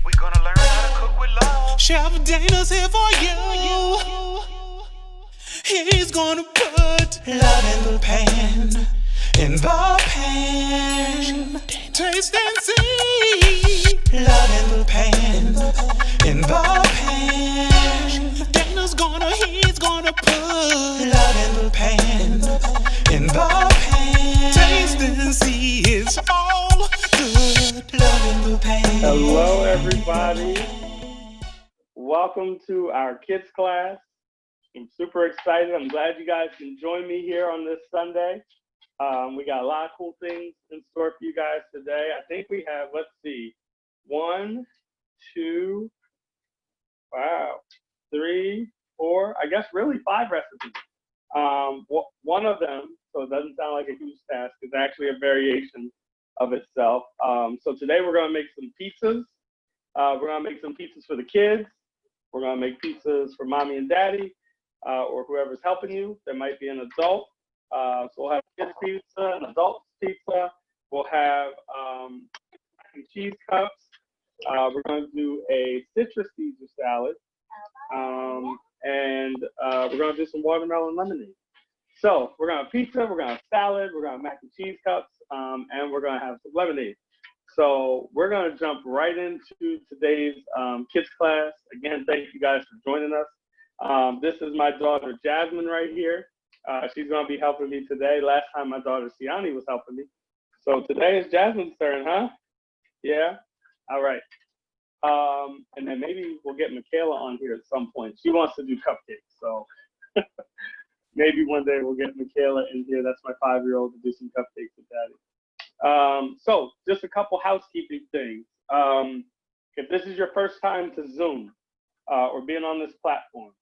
We gonna learn how to cook with love. Chef Dana's here for you. He's gonna put love in the pan. In the pan. Taste and see. Love in the pan. In the pan. He's gonna put love in the pan. In the pan. Taste and see, it's all good. Love in the pan. Hello, everybody. Welcome to our kids class. I'm super excited. I'm glad you guys can join me here on this Sunday. We got a lot of cool things in store for you guys today. I think we have, let's see, 1, 2, 3, 4, I guess really 5 recipes. One of them, so it doesn't sound like a huge task, is actually a variation of itself. So today we're gonna make some pizzas. We're gonna make some pizzas for the kids. We're gonna make pizzas for mommy and daddy, or whoever's helping you. There might be an adult. So we'll have kids pizza, an adult pizza. We'll have mac and cheese cups. We're gonna do a citrus Caesar salad. And we're gonna do some watermelon lemonade. So we're gonna have pizza, we're gonna have salad, we're gonna have mac and cheese cups, and we're gonna have some lemonade. So we're gonna jump right into today's kids class. Again, thank you guys for joining us. This is my daughter Jasmine right here. She's gonna be helping me today. Last time my daughter Siani was helping me. So today is Jasmine's turn, huh? Yeah? All right. And then maybe we'll get Michaela on here at some point. She wants to do cupcakes, so maybe one day we'll get Michaela in here. That's my 5-year-old to do some cupcakes with daddy. So just a couple housekeeping things. If this is your first time to Zoom or being on this platform,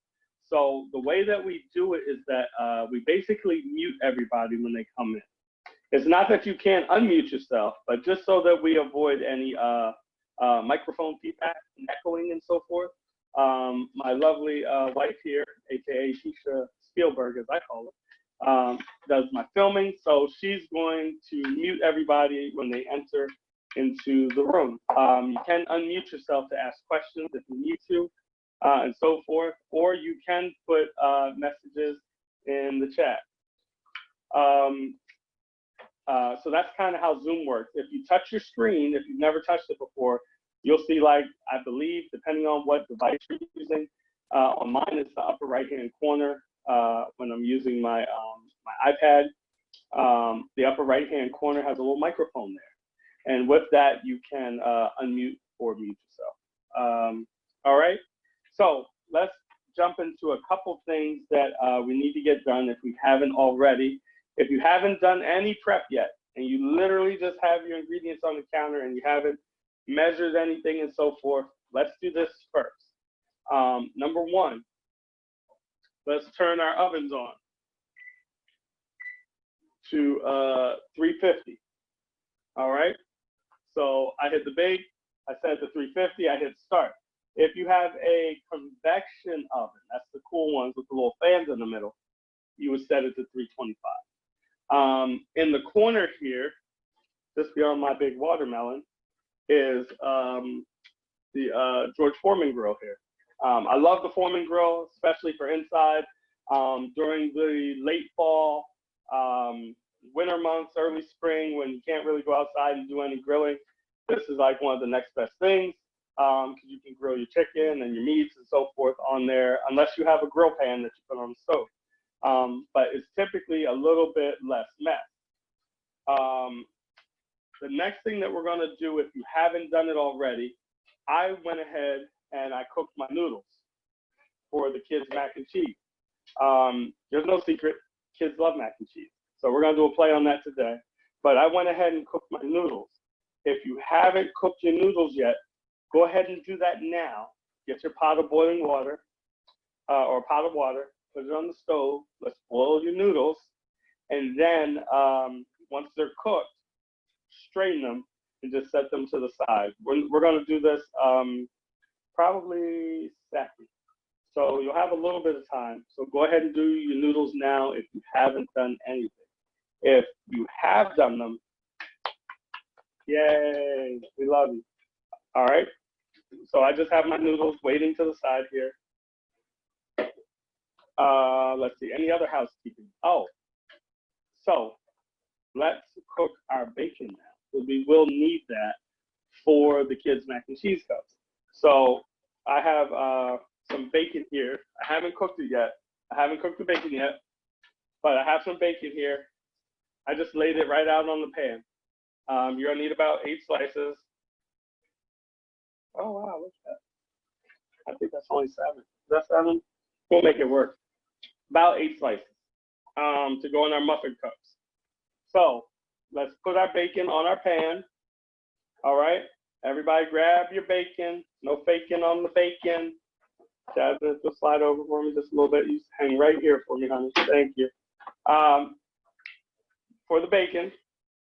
so the way that we do it is that we basically mute everybody when they come in. It's not that you can't unmute yourself, but just so that we avoid any microphone feedback, and echoing, and so forth. My lovely wife here, aka Keisha Spielberg, as I call her, does my filming. So she's going to mute everybody when they enter into the room. You can unmute yourself to ask questions if you need to, and so forth, or you can put messages in the chat. So that's kind of how Zoom works. If you touch your screen, if you've never touched it before, you'll see, like, I believe, depending on what device you're using, on mine it's the upper right-hand corner when I'm using my my iPad. The upper right-hand corner has a little microphone there. And with that, you can unmute or mute yourself. All right, so let's jump into a couple things that we need to get done if we haven't already. If you haven't done any prep yet, and you literally just have your ingredients on the counter and you haven't measured anything and so forth, let's do this first. Number 1, let's turn our ovens on to 350. All right, so I hit the bake, I set it to 350, I hit start. If you have a convection oven, that's the cool ones with the little fans in the middle, you would set it to 325. In the corner here, just beyond my big watermelon, is the George Foreman grill here. I love the Foreman grill, especially for inside. During the late fall, winter months, early spring, when you can't really go outside and do any grilling, this is like one of the next best things, because you can grill your chicken and your meats and so forth on there, unless you have a grill pan that you put on the stove. But it's typically a little bit less mess. The next thing that we're gonna do, if you haven't done it already, I went ahead and I cooked my noodles for the kids' mac and cheese. There's no secret, kids love mac and cheese. So we're gonna do a play on that today. But I went ahead and cooked my noodles. If you haven't cooked your noodles yet, go ahead and do that now. Get your pot of boiling water, or a pot of water, put it on the stove, let's boil your noodles, and then once they're cooked, strain them and just set them to the side. We're gonna do this probably second. So you'll have a little bit of time. So go ahead and do your noodles now if you haven't done anything. If you have done them, yay, we love you. All right, So I just have my noodles waiting to the side here. Let's see, any other housekeeping? Oh, so let's cook our bacon now, because we will need that for the kids' mac and cheese cups. So I have some bacon here. I haven't cooked it yet. I haven't cooked the bacon yet, but I have some bacon here. I just laid it right out on the pan. You're gonna need about 8 slices. Oh wow, what's that? I think that's only 7. Is that 7? We'll make it work. About 8 slices to go in our muffin cups. So let's put our bacon on our pan. All right, everybody grab your bacon. No faking on the bacon. Jasmine, just slide over for me just a little bit. You hang right here for me, honey. Thank you. For the bacon,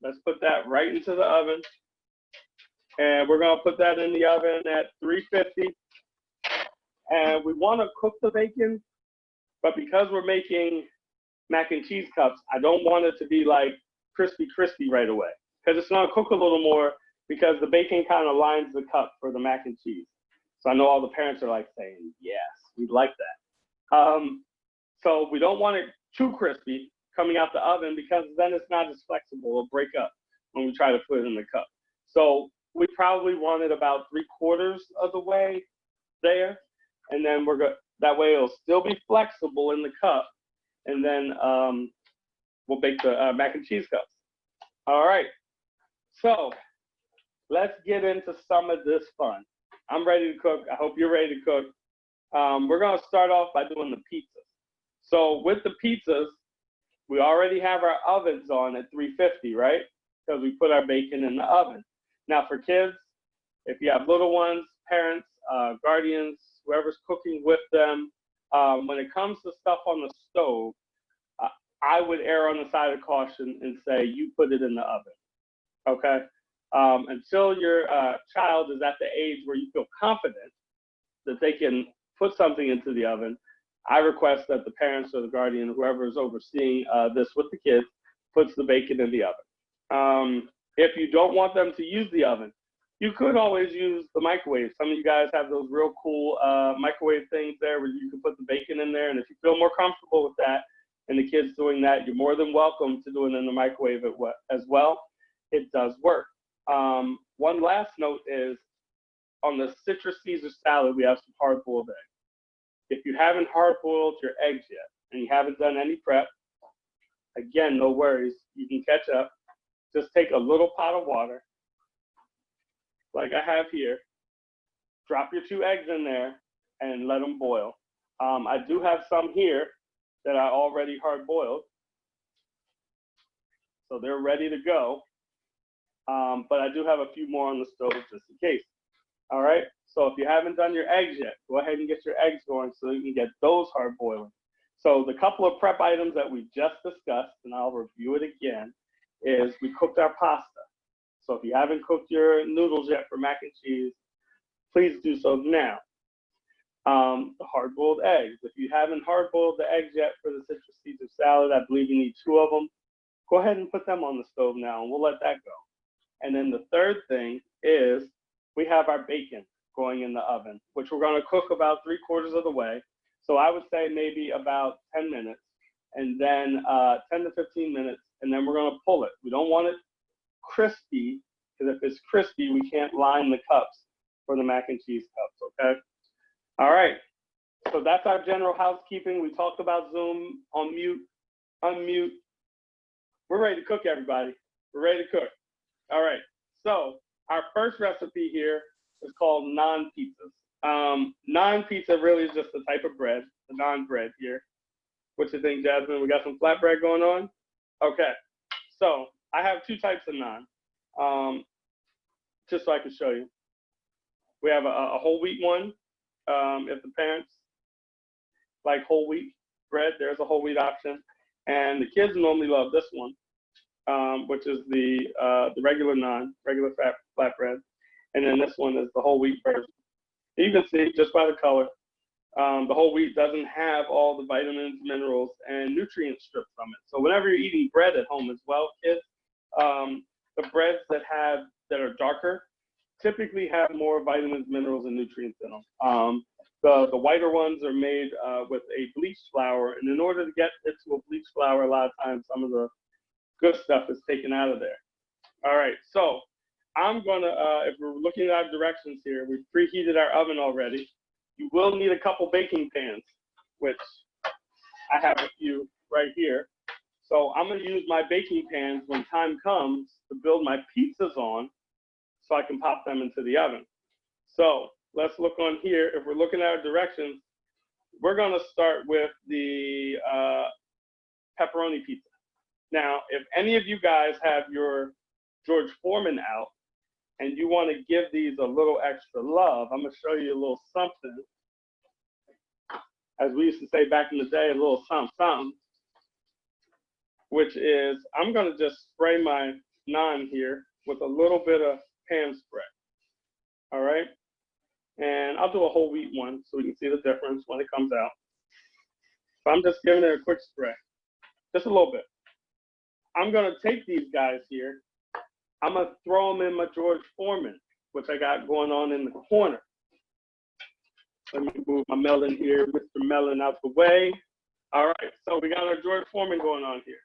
let's put that right into the oven. And we're gonna put that in the oven at 350. And we wanna cook the bacon, but because we're making mac and cheese cups, I don't want it to be like crispy right away. Because it's gonna cook a little more because the bacon kind of lines the cup for the mac and cheese. So I know all the parents are like saying, yes, we'd like that. So we don't want it too crispy coming out the oven because then it's not as flexible. It'll break up when we try to put it in the cup. So we probably want it about 3/4 of the way there. And then that way it'll still be flexible in the cup. And then we'll bake the mac and cheese cups. All right, so let's get into some of this fun. I'm ready to cook. I hope you're ready to cook. We're gonna start off by doing the pizzas. So with the pizzas, we already have our ovens on at 350, right? Because we put our bacon in the oven. Now for kids, if you have little ones, parents, guardians, whoever's cooking with them, when it comes to stuff on the stove, I would err on the side of caution and say you put it in the oven, okay? Until your child is at the age where you feel confident that they can put something into the oven, I request that the parents or the guardian, whoever is overseeing this with the kids, puts the bacon in the oven. If you don't want them to use the oven, you could always use the microwave. Some of you guys have those real cool microwave things there where you can put the bacon in there. And if you feel more comfortable with that and the kids doing that, you're more than welcome to do it in the microwave as well. It does work. One last note is on the citrus Caesar salad, we have some hard-boiled eggs. If you haven't hard-boiled your eggs yet and you haven't done any prep, again, no worries. You can catch up. Just take a little pot of water, like I have here. Drop your 2 eggs in there and let them boil. I do have some here that I already hard-boiled, so they're ready to go. But I do have a few more on the stove just in case. All right, so if you haven't done your eggs yet, go ahead and get your eggs going so you can get those hard boiling. So the couple of prep items that we just discussed, and I'll review it again, is we cooked our pasta. So if you haven't cooked your noodles yet for mac and cheese, please do so now. The hard-boiled eggs. If you haven't hard-boiled the eggs yet for the citrus Caesar salad, I believe you need 2 of them. Go ahead and put them on the stove now, and we'll let that go. And then the third thing is we have our bacon going in the oven, which we're going to cook about 3/4 of the way. So I would say maybe about 10 minutes, and then 10 to 15 minutes, and then we're going to pull it. We don't want it crispy, because if it's crispy, we can't line the cups for the mac and cheese cups, okay? All right, so that's our general housekeeping. We talked about Zoom, on mute, unmute. We're ready to cook, everybody. We're ready to cook. All right, so our first recipe here is called naan pizzas. Naan pizza really is just a type of bread, the naan bread here. What you think, Jasmine? We got some flatbread going on? Okay, so I have 2 types of naan, just so I can show you. We have a whole wheat one. If the parents like whole wheat bread, there's a whole wheat option. And the kids normally love this one, which is the regular naan, regular flatbread. And then this one is the whole wheat version. You can see just by the color, the whole wheat doesn't have all the vitamins, minerals, and nutrient strips from it. So whenever you're eating bread at home as well, kids, the breads that are darker, typically have more vitamins, minerals, and nutrients in them. The whiter ones are made with a bleached flour, and in order to get it to a bleached flour, a lot of times some of the good stuff is taken out of there. All right, so I'm gonna, if we're looking at our directions here, we've preheated our oven already. You will need a couple baking pans, which I have a few right here. So I'm gonna use my baking pans when time comes to build my pizzas on so I can pop them into the oven. So let's look on here. If we're looking at our directions, we're gonna start with the pepperoni pizza. Now, if any of you guys have your George Foreman out and you want to give these a little extra love, I'm going to show you a little something. As we used to say back in the day, a little something, something, which is I'm going to just spray my naan here with a little bit of pan spray. All right? And I'll do a whole wheat one so we can see the difference when it comes out. So I'm just giving it a quick spray, just a little bit. I'm gonna take these guys here. I'm gonna throw them in my George Foreman, which I got going on in the corner. Let me move my melon here, Mr. Melon out the way. All right, so we got our George Foreman going on here.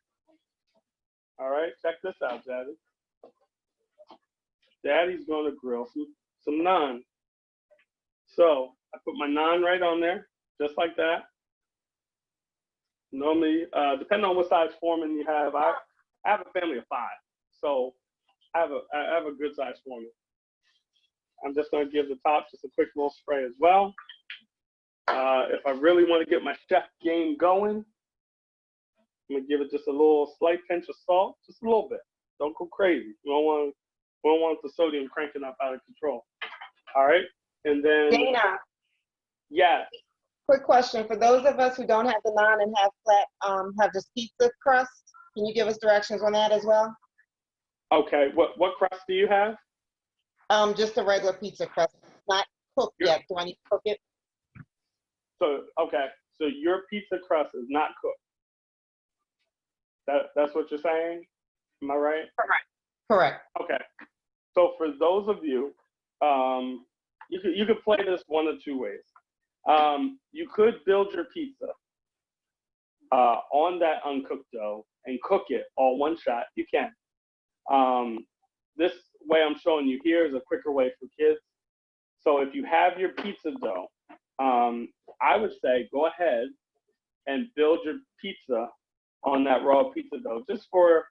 All right, check this out, Daddy. Daddy's gonna grill some naan. So I put my naan right on there, just like that. Normally, depending on what size Foreman you have, I have a family of 5, so I have a good size Foreman. I'm just going to give the top just a quick little spray as well. If I really want to get my chef game going, I'm going to give it just a little slight pinch of salt, just a little bit. Don't go crazy. We don't want the sodium cranking up out of control. All right, and then Dana. Yes. Quick question for those of us who don't have the naan and have flat, have this pizza crust. Can you give us directions on that as well? Okay. What crust do you have? Just a regular pizza crust, not cooked yet. Do I need to cook it? So okay. So your pizza crust is not cooked. That's what you're saying? Am I right? Correct. Correct. Okay. So for those of you, you could play this one of two ways. You could build your pizza on that uncooked dough and cook it all one shot. You can. This way I'm showing you here is a quicker way for kids. So if you have your pizza dough, I would say go ahead and build your pizza on that raw pizza dough, just for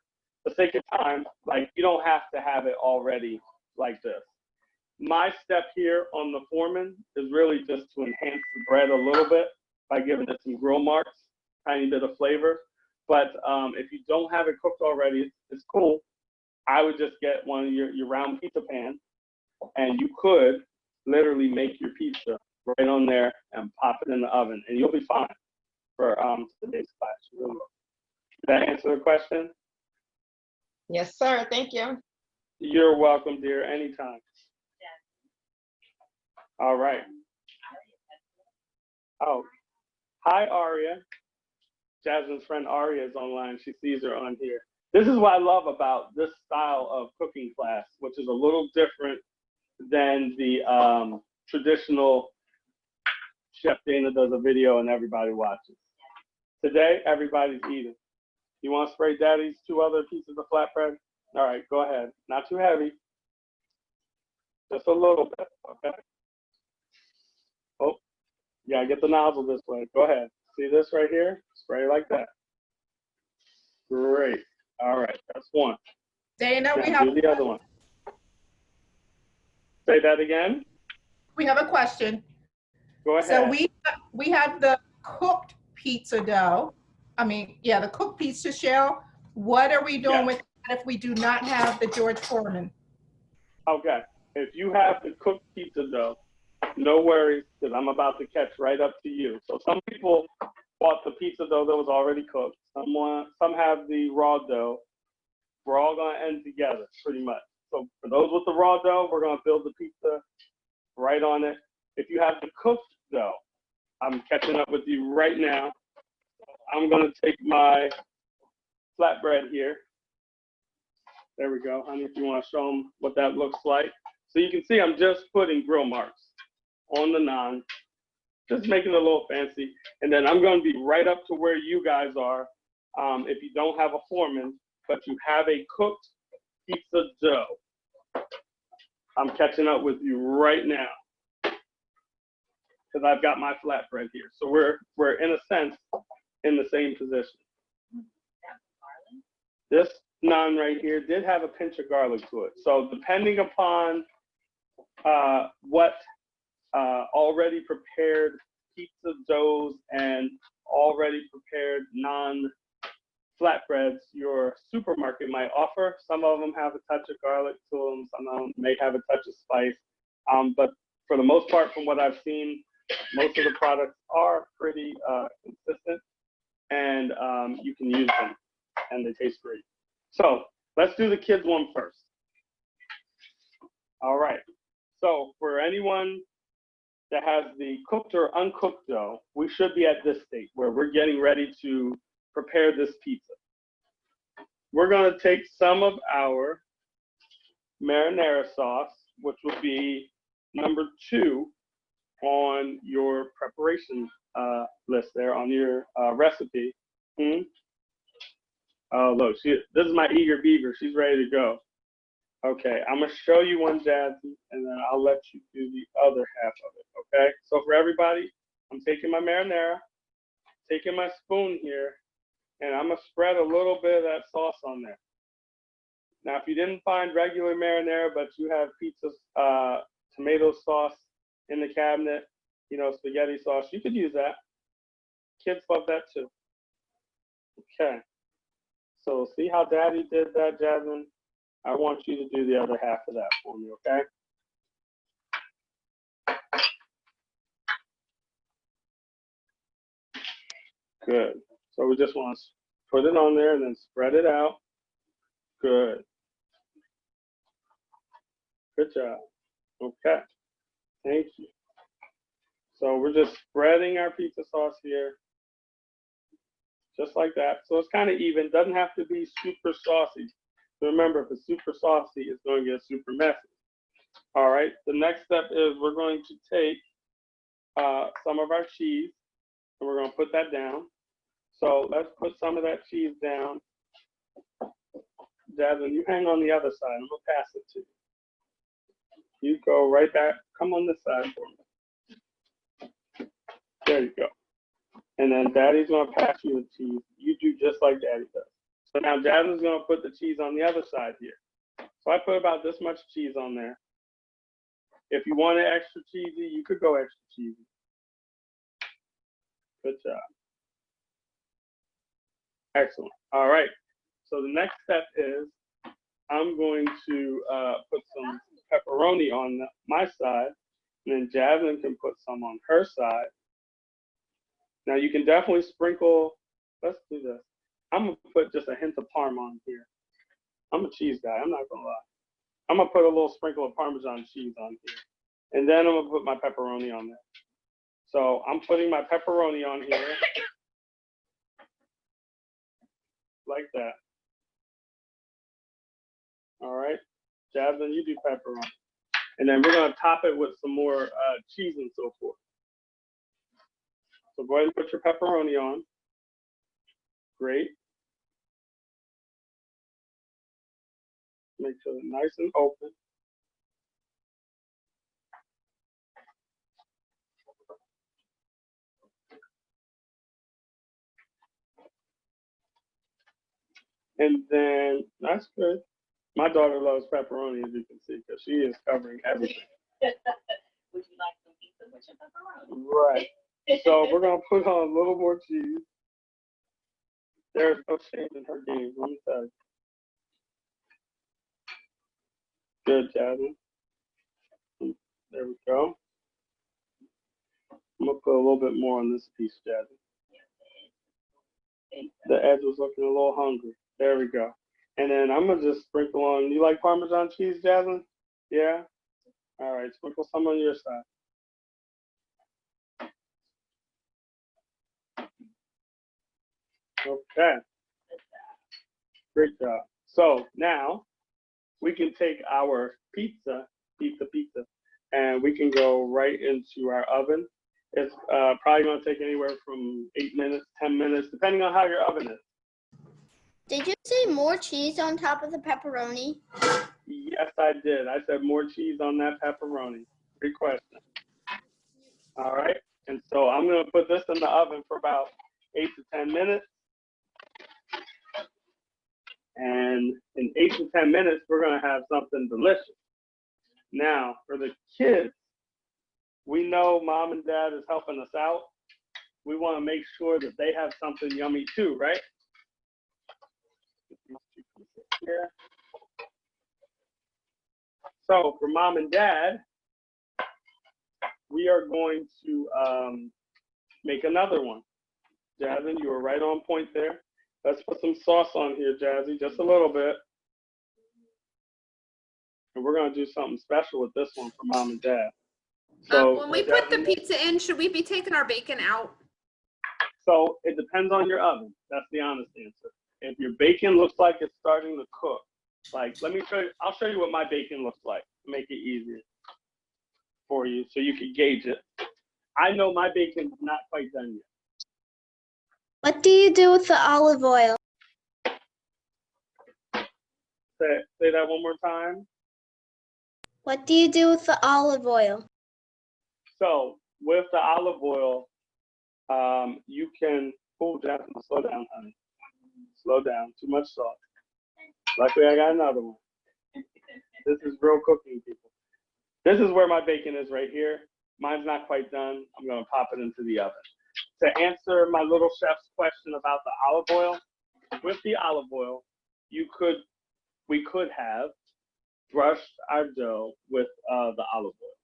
the sake of time. Like, you don't have to have it already like this. My step here on the Foreman is really just to enhance the bread a little bit by giving it some grill marks, tiny bit of flavor. But if you don't have it cooked already, it's cool. I would just get one of your round pizza pans, and you could literally make your pizza right on there and pop it in the oven, and you'll be fine for today's class. Did that answer the question? Yes, sir. Thank you. You're welcome, dear. Anytime. All right. Oh, hi, Aria. Jasmine's friend Aria is online. She sees her on here. This is what I love about this style of cooking class, which is a little different than the traditional Chef Dana does a video and everybody watches. Today, everybody's eating. You want to spray Daddy's 2 other pieces of flatbread? All right, go ahead. Not too heavy. Just a little bit, okay? Oh, yeah, get the nozzle this way. Go ahead. See this right here? Spray like that. Great. All right, that's one. Dana, now do the other one. Say that again. We have a question. Go ahead. So we have the cooked pizza dough. I mean, yeah, the cooked pizza shell. What are we doing with that if we do not have the George Foreman? Okay, if you have the cooked pizza dough, no worries, because I'm about to catch right up to you. So some people bought the pizza dough that was already cooked. Some have the raw dough. We're all going to end together, pretty much. So for those with the raw dough, we're going to build the pizza right on it. If you have the cooked dough, I'm catching up with you right now. I'm going to take my flatbread here. There we go, honey, if you want to show them what that looks like. So you can see I'm just putting grill marks on the naan, just making it a little fancy. And then I'm going to be right up to where you guys are. If you don't have a foreman, but you have a cooked pizza dough, I'm catching up with you right now because I've got my flatbread here. So we're in a sense in the same position. This naan right here did have a pinch of garlic to it. So depending upon what already prepared pizza doughs and already prepared non-flatbreads your supermarket might offer. Some of them have a touch of garlic to them. Some of them may have a touch of spice. But for the most part, from what I've seen, most of the products are pretty consistent, and you can use them, and they taste great. So let's do the kids one first. All right. So for anyone that has the cooked or uncooked dough, we should be at this state where we're getting ready to prepare this pizza. We're going to take some of our marinara sauce, which would be number 2 on your preparation list there, on your recipe. Oh, look, this is my eager beaver. She's ready to go. Okay, I'm going to show you one, Jazzy, and then I'll let you do the other half of it, okay? So for everybody, I'm taking my marinara, taking my spoon here, and I'm going to spread a little bit of that sauce on there. Now, if you didn't find regular marinara, but you have pizza tomato sauce in the cabinet, you know, spaghetti sauce, you could use that. Kids love that too. Okay. So see how Daddy did that, Jasmine? I want you to do the other half of that for me, okay? Good. So we just want to put it on there and then spread it out. Good. Good job. Okay. Thank you. So we're just spreading our pizza sauce here. Just like that. So it's kind of even. Doesn't have to be super saucy. Remember, if it's super saucy, it's going to get super messy. All right. The next step is we're going to take some of our cheese and we're going to put that down. So let's put some of that cheese down. Jasmine, you hang on the other side. I'm going to pass it to you. You go right back. Come on this side for me. There you go. And then Daddy's going to pass you the cheese. You do just like Daddy does. So now Jasmine's going to put the cheese on the other side here. So I put about this much cheese on there. If you want it extra cheesy, you could go extra cheesy. Good job. Excellent. All right. So the next step is I'm going to put some pepperoni on my side, and then Jasmine can put some on her side. Now you can definitely sprinkle, let's do this. I'm gonna put just a hint of Parm on here. I'm a cheese guy, I'm not gonna lie. I'm gonna put a little sprinkle of Parmesan cheese on here. And then I'm gonna put my pepperoni on there. So I'm putting my pepperoni on here. Like that. All right, Jasmine, you do pepperoni. And then we're gonna top it with some more cheese and so forth. So go ahead and put your pepperoni on. Great. Make sure it's nice and open. And then, that's good. My daughter loves pepperoni, as you can see, because she is covering everything. Would you like some pizza with your pepperoni? Right. So we're going to put on a little more cheese. There's no shame in her game, let me tell you. Good, Jasmine. There we go. I'm going to put a little bit more on this piece, Jasmine. The edge was looking a little hungry. There we go. And then I'm going to just sprinkle on. You like Parmesan cheese, Jasmine? Yeah? All right, sprinkle some on your side. Okay. Great job. So now we can take our pizza pizza. And we can go right into our oven. It's probably gonna take anywhere from 8 minutes, 10 minutes, depending on how your oven is. Did you say more cheese on top of the pepperoni? Yes, I did. I said more cheese on that pepperoni. Great question. All right. And so I'm going to put this in the oven for about 8 to 10 minutes. And in 8 to 10 minutes, we're going to have something delicious. Now, for the kids, we know mom and dad is helping us out. We want to make sure that they have something yummy too, right? Here. So for mom and dad, we are going to make another one. Jasmine, you were right on point there. Let's put some sauce on here, Jazzy, just a little bit. And we're going to do something special with this one for mom and dad. So when we put the pizza in, should we be taking our bacon out? So it depends on your oven. That's the honest answer. If your bacon looks like it's starting to cook, like, let me show you, I'll show you what my bacon looks like to make it easier for you so you can gauge it. I know my bacon's not quite done yet. What do you do with the olive oil? Say that one more time. What do you do with the olive oil? So with the olive oil, you can, oh, Jasmine, slow down, honey. Slow down, too much salt. Luckily, I got another one. This is real cooking, people. This is where my bacon is right here. Mine's not quite done. I'm gonna pop it into the oven. To answer my little chef's question about the olive oil, with the olive oil, we could have brushed our dough with the olive oil.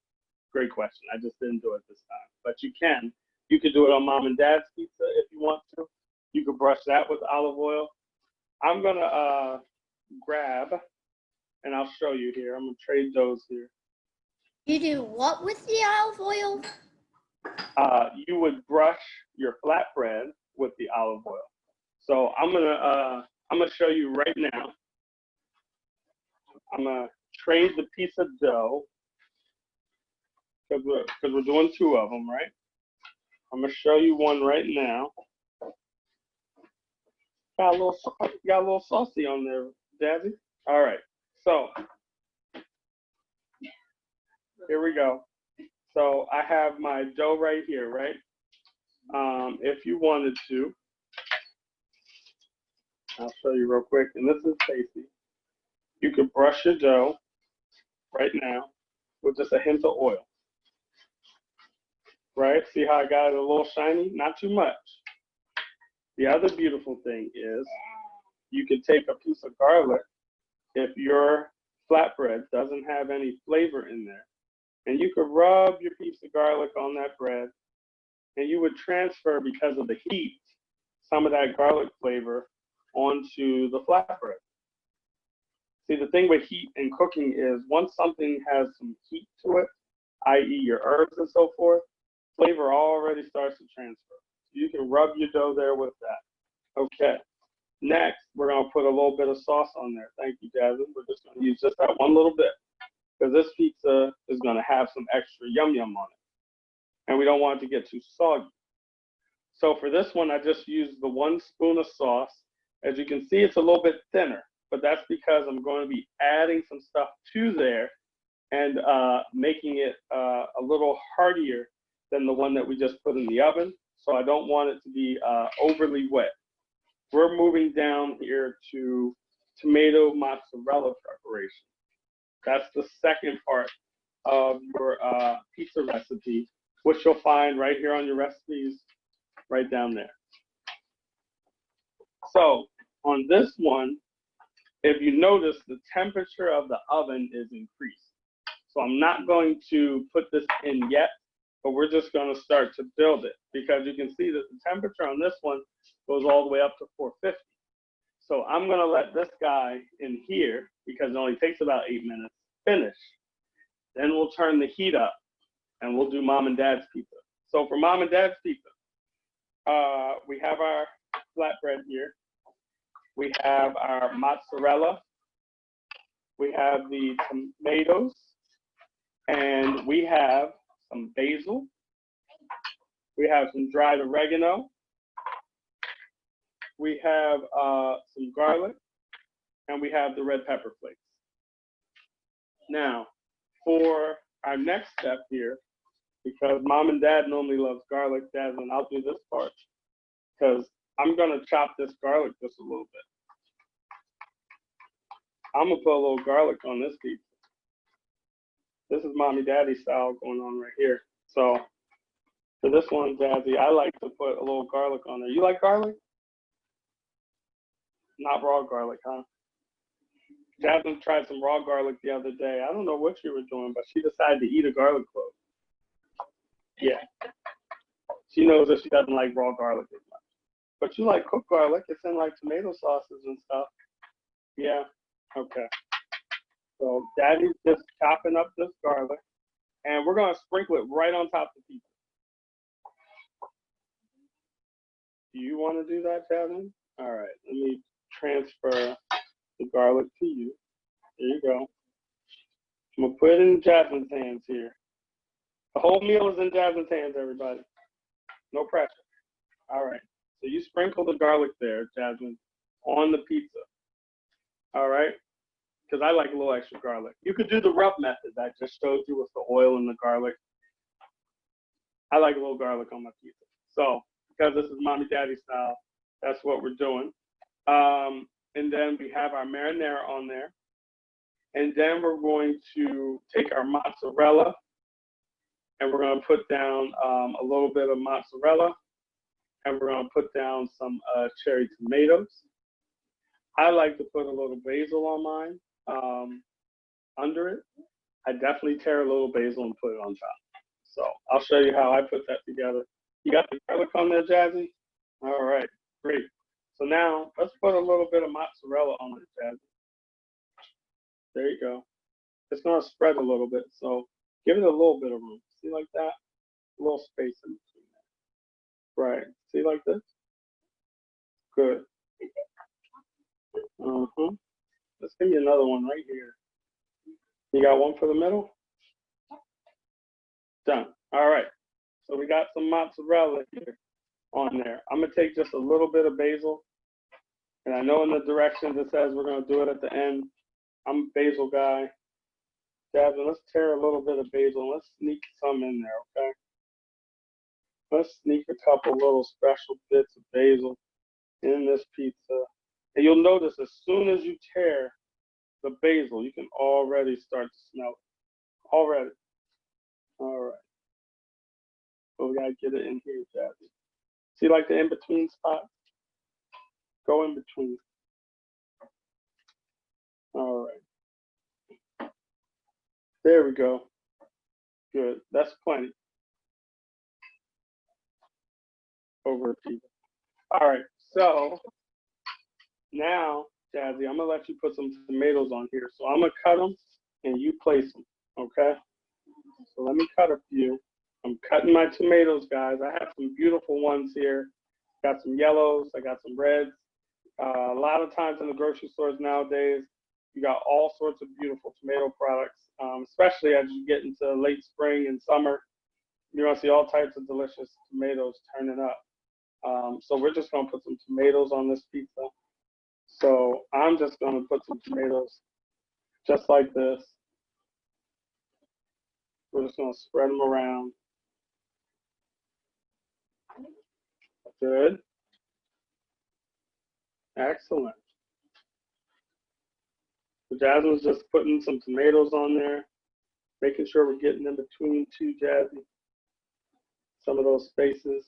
Great question. I just didn't do it this time, but you can. You could do it on mom and dad's pizza if you want to. You could brush that with olive oil. I'm gonna grab, and I'll show you here. I'm gonna trade those here. You do what with the olive oil? You would brush your flatbread with the olive oil. So I'm gonna show you right now. I'm gonna trade the piece of dough because we're doing two of them, right? I'm gonna show you one right now. Got a little saucy on there, Jazzy. All right, so here we go. So I have my dough right here, right? If you wanted to, I'll show you real quick, and this is tasty. You could brush your dough right now with just a hint of oil, right? See how I got it a little shiny? Not too much. The other beautiful thing is you could take a piece of garlic if your flatbread doesn't have any flavor in there, and you could rub your piece of garlic on that bread, and you would transfer, because of the heat, some of that garlic flavor onto the flatbread. See, the thing with heat and cooking is once something has some heat to it, i.e. your herbs and so forth, flavor already starts to transfer. You can rub your dough there with that. Okay. Next, we're going to put a little bit of sauce on there. Thank you, Jasmine. We're just going to use just that one little bit because this pizza is going to have some extra yum yum on it. And we don't want it to get too soggy. So for this one, I just used the 1 spoon of sauce. As you can see, it's a little bit thinner, but that's because I'm going to be adding some stuff to there and making it a little heartier than the one that we just put in the oven. So I don't want it to be overly wet. We're moving down here to tomato mozzarella preparation. That's the second part of your pizza recipe, which you'll find right here on your recipes, right down there. So on this one, if you notice, the temperature of the oven is increased. So I'm not going to put this in yet, but we're just going to start to build it because you can see that the temperature on this one goes all the way up to 450. So I'm going to let this guy in here because it only takes about 8 minutes finish. Then we'll turn the heat up and we'll do mom and dad's pizza. So for mom and dad's pizza, we have our flatbread here. We have our mozzarella. We have the tomatoes. And we have some basil. We have some dried oregano. We have some garlic, and we have the red pepper flakes. Now, for our next step here, because mom and dad normally loves garlic, Jasmine, I'll do this part because I'm gonna chop this garlic just a little bit. I'm gonna put a little garlic on this pizza. This is mommy daddy style going on right here. So for this one, Jazzy, I like to put a little garlic on there. You like garlic? Not raw garlic, huh? Jasmine tried some raw garlic the other day. I don't know what she was doing, but she decided to eat a garlic clove. Yeah. She knows that she doesn't like raw garlic as much. But you like cooked garlic. It's in like tomato sauces and stuff. Yeah. Okay. So Daddy's just chopping up this garlic, and we're gonna sprinkle it right on top of the pizza. Do you want to do that, Jasmine? All right. Let me transfer the garlic to you. There you go. I'm gonna put it in Jasmine's hands here. The whole meal is in Jasmine's hands, everybody. No pressure. All right. So you sprinkle the garlic there, Jasmine, on the pizza. All right. Because I like a little extra garlic. You could do the rub method that I just showed you with the oil and the garlic. I like a little garlic on my pizza. So because this is mommy daddy style, that's what we're doing. And then we have our marinara on there. And then we're going to take our mozzarella and we're going to put down a little bit of mozzarella and we're going to put down some cherry tomatoes. I like to put a little basil on mine under it. I definitely tear a little basil and put it on top. So I'll show you how I put that together. You got the garlic on there, Jazzy? All right, great. So now let's put a little bit of mozzarella on it, Jazzy. There you go. It's gonna spread a little bit, so give it a little bit of room. See like that? A little space in between that. Right, see like this? Good. Let's give me another one right here. You got one for the middle? Done. All right. So we got some mozzarella here on there. I'm gonna take just a little bit of basil. And I know in the directions it says we're gonna do it at the end. I'm a basil guy. Jasmine, let's tear a little bit of basil and let's sneak some in there, okay? Let's sneak a couple little special bits of basil in this pizza. And you'll notice as soon as you tear the basil, you can already start to smell it. Already. All right. So we gotta get it in here, Jazzy. See like the in-between spot? Go in between. All right. There we go. Good. That's plenty. Over a pizza. All right. So now, Jazzy, I'm gonna let you put some tomatoes on here. So I'm gonna cut them and you place them. Okay. So let me cut a few. I'm cutting my tomatoes, guys. I have some beautiful ones here. Got some yellows. I got some reds. A lot of times in the grocery stores nowadays, you got all sorts of beautiful tomato products, especially as you get into late spring and summer. You're going to see all types of delicious tomatoes turning up. So we're just going to put some tomatoes on this pizza. So I'm just going to put some tomatoes just like this. We're just going to spread them around. Good. Excellent. So Jasmine's just putting some tomatoes on there, making sure we're getting in between two, Jazzy. Some of those spaces.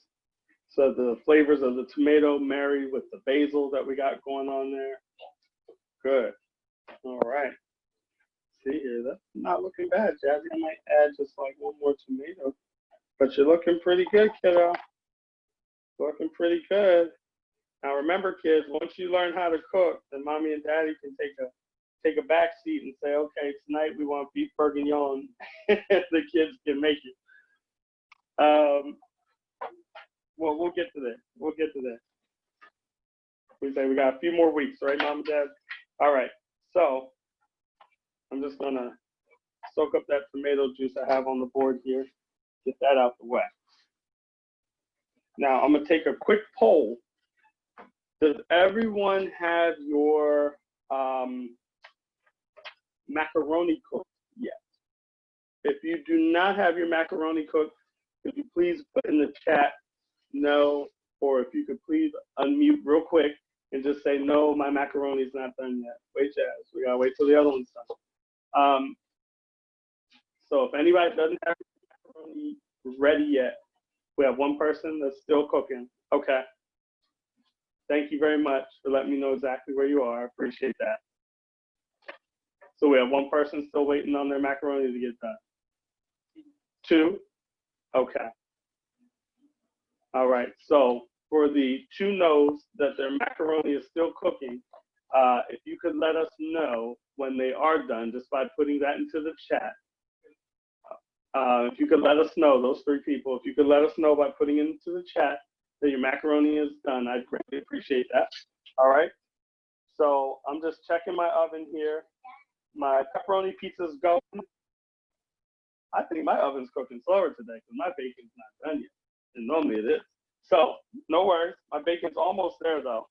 So the flavors of the tomato marry with the basil that we got going on there. Good. All right. See here, that's not looking bad, Jazzy. I might add just like one more tomato. But you're looking pretty good, kiddo. Looking pretty good. Now remember, kids, once you learn how to cook, then mommy and daddy can take a back seat and say, okay, tonight we want beef bourguignon. The kids can make it. Well, we'll get to that. We'll get to that. We say we got a few more weeks, right, mom and dad? All right. So I'm just gonna soak up that tomato juice I have on the board here. Get that out the way. Now I'm gonna take a quick poll. Does everyone have your macaroni cooked yet? If you do not have your macaroni cooked, could you please put in the chat no, or if you could please unmute real quick and just say no, my macaroni is not done yet. Wait, Jazz, we gotta wait till the other one's done. So if anybody doesn't have macaroni ready yet, we have one person that's still cooking. Okay. Thank you very much for letting me know exactly where you are. I appreciate that. So we have one person still waiting on their macaroni to get done. 2? Okay. All right. So for the 2 no's that their macaroni is still cooking, if you could let us know when they are done, just by putting that into the chat. If you could let us know, those 3 people, if you could let us know by putting it into the chat that your macaroni is done, I'd greatly appreciate that. All right. So I'm just checking my oven here. My pepperoni pizza's going. I think my oven's cooking slower today because my bacon's not done yet. And normally it is. So no worries. My bacon's almost there though.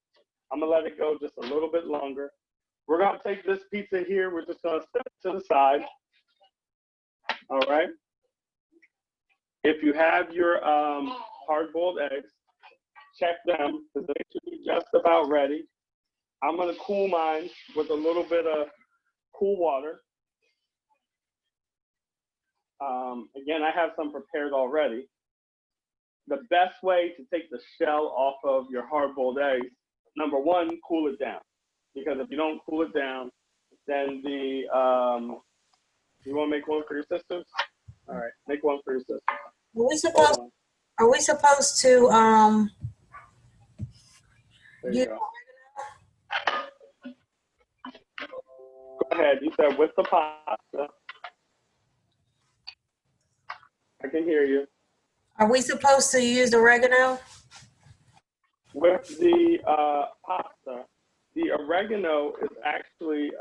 I'm gonna let it go just a little bit longer. We're gonna take this pizza here. We're just gonna set it to the side. All right. If you have your hard-boiled eggs, check them because they should be just about ready. I'm gonna cool mine with a little bit of cool water. Again, I have some prepared already. The best way to take the shell off of your hard-boiled eggs, number 1, cool it down. Because if you don't cool it down, then the, you wanna make one for your sisters? All right, make one for your sisters. Are we supposed to, There you go. Go ahead, you said with the pasta. I can hear you. are we supposed to use oregano? With the pasta, the oregano is actually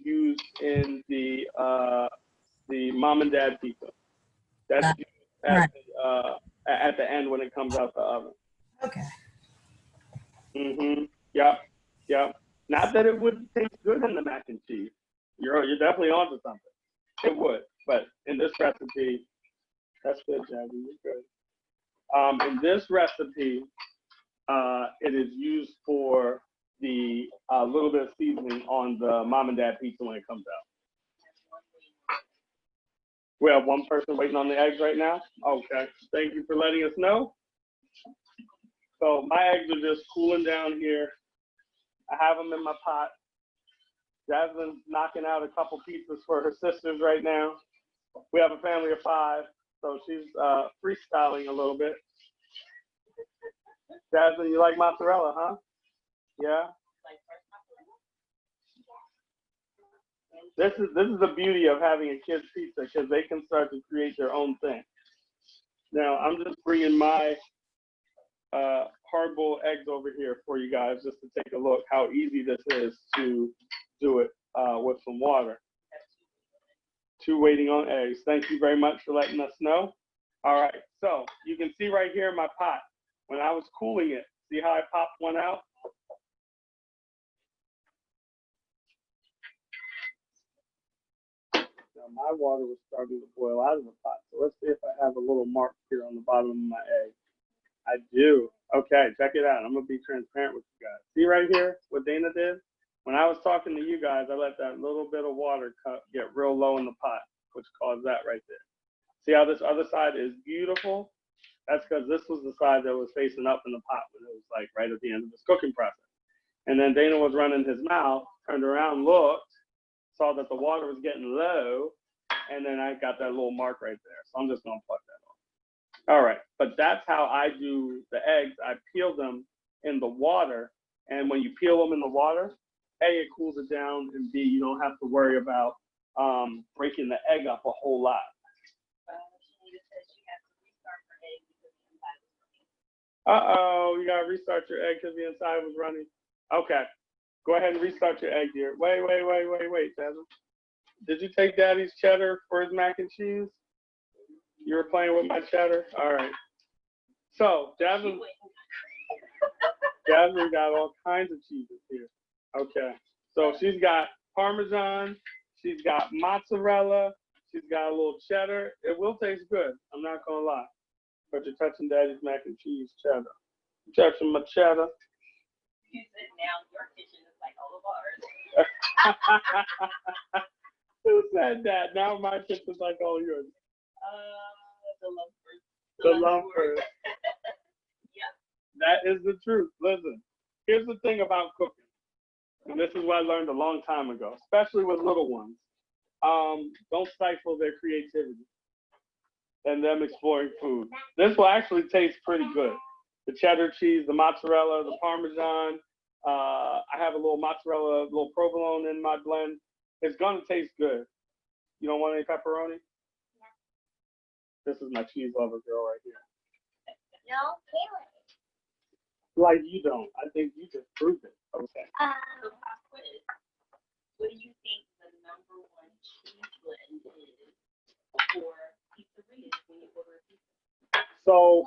used in the mom and dad pizza. That's used at the end when it comes out the oven. Okay. Yep. Not that it wouldn't taste good in the mac and cheese. You're definitely onto something. It would, but in this recipe, that's good, Jazzy. You're good. In this recipe, it is used for the little bit of seasoning on the mom and dad pizza when it comes out. We have one person waiting on the eggs right now. Okay, thank you for letting us know. So my eggs are just cooling down here. I have them in my pot. Jasmine's knocking out a couple pizzas for her sisters right now. We have a family of 5, so she's freestyling a little bit. Jasmine, you like mozzarella, huh? Yeah. This is the beauty of having a kid's pizza because they can start to create their own thing. Now I'm just bringing my hard-boiled eggs over here for you guys just to take a look how easy this is to do it with some water. 2 waiting on eggs. Thank you very much for letting us know. All right, so you can see right here in my pot, when I was cooling it, see how I popped one out? Now my water was starting to boil out of the pot, so let's see if I have a little mark here on the bottom of my egg. I do. Okay, check it out. I'm gonna be transparent with you guys. See right here what Dana did? When I was talking to you guys, I let that little bit of water get real low in the pot, which caused that right there. See how this other side is beautiful? That's because this was the side that was facing up in the pot when it was like right at the end of this cooking process. And then Dana was running his mouth, turned around, looked, saw that the water was getting low, and then I got that little mark right there. So I'm just gonna pluck that off. All right, but that's how I do the eggs. I peel them in the water, and when you peel them in the water, A, it cools it down, and B, you don't have to worry about breaking the egg up a whole lot. Uh-oh, you gotta restart your egg because the inside was running. Okay, go ahead and restart your egg, dear. Wait, Jasmine. did you take Daddy's cheddar for his mac and cheese? You were playing with my cheddar? All right. So, Jasmine got all kinds of cheeses here. Okay. So, she's got Parmesan, she's got mozzarella, she's got a little cheddar. It will taste good. I'm not going to lie. But you're touching Daddy's mac and cheese cheddar. You're touching my cheddar. You said now your kitchen is like all of ours. Who said that? Now my kitchen's like all yours. The The lumpers. Yep. That is the truth. Listen, here's the thing about cooking. And this is what I learned a long time ago, especially with little ones. Don't stifle their creativity and them exploring food. This will actually taste pretty good. The cheddar cheese, the mozzarella, the Parmesan. I have a little mozzarella, a little provolone in my blend. It's gonna taste good. You don't want any pepperoni? This is my cheese lover girl right here. No, Like you don't. I think you just proved it. Okay. So pop quiz. What do you think the number one cheese blend is for pizzerias when you order a pizza? So,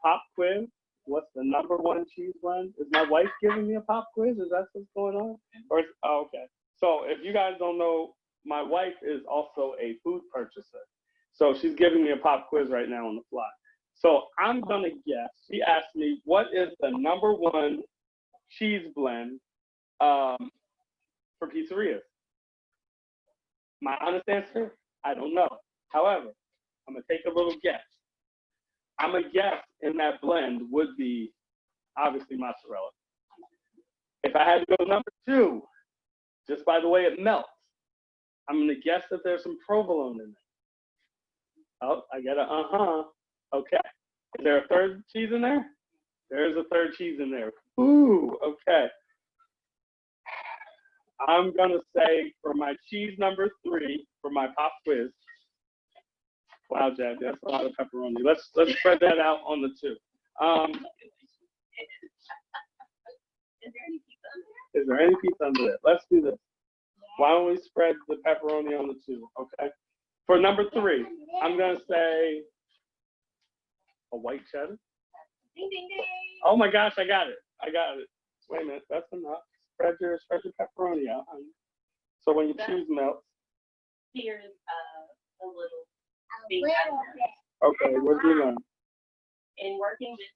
pop quiz. What's the number one cheese blend? Is my wife giving me a pop quiz? Is that what's going on? Or okay. So if you guys don't know, my wife is also a food purchaser. So she's giving me a pop quiz right now on the fly. So I'm gonna guess. She asked me, what is the number one cheese blend for pizzerias? My honest answer, I don't know. However, I'm gonna take a little guess. I'm gonna guess in that blend would be obviously mozzarella. If I had to go number two, just by the way it melts, I'm gonna guess that there's some provolone in it. Oh, I get a Okay. Is there a third cheese in there? There is a third cheese in there. Ooh, okay. I'm gonna say for my cheese number 3 for my pop quiz. Wow, Jad, that's a lot of pepperoni. Let's spread that out on the 2. Is there any pizza in there? Is there any pizza under it? Let's do this. Why don't we spread the pepperoni on the 2? Okay. For number 3, I'm gonna say a white cheddar. Ding, ding, ding. Oh my gosh, I got it. Wait a minute, that's enough. Spread your pepperoni out, honey. So when your cheese melts. Here's a little a thing. little bit. Okay, what do you learn? In working with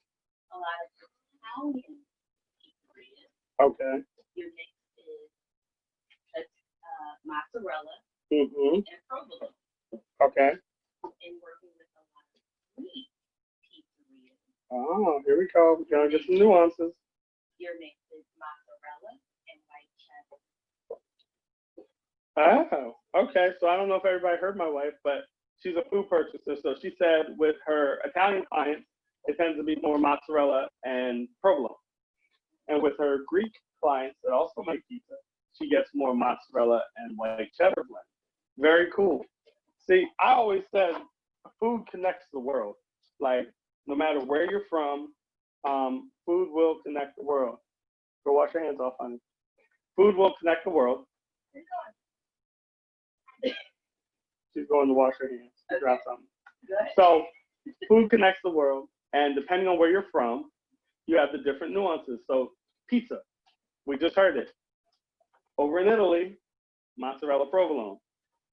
a lot of Italian pizzerias, Okay. your mix is mozzarella Mm-hmm. and provolone. Okay. In working with a lot of sweet pizzerias, Oh, here we go. We're gonna get some nuances. your mix is mozzarella and white cheddar. Oh, okay. So I don't know if everybody heard my wife, but she's a food purchaser. So she said with her Italian clients, it tends to be more mozzarella and provolone. And with her Greek clients that also make pizza, she gets more mozzarella and white cheddar blend. Very cool. See, I always said food connects the world. Like, no matter where you're from, food will connect the world. Go wash your hands off, honey. Food will connect the world. She's going to wash her hands. She dropped something. So, food connects the world, and depending on where you're from, you have the different nuances. So, pizza, we just heard it. Over in Italy, mozzarella provolone.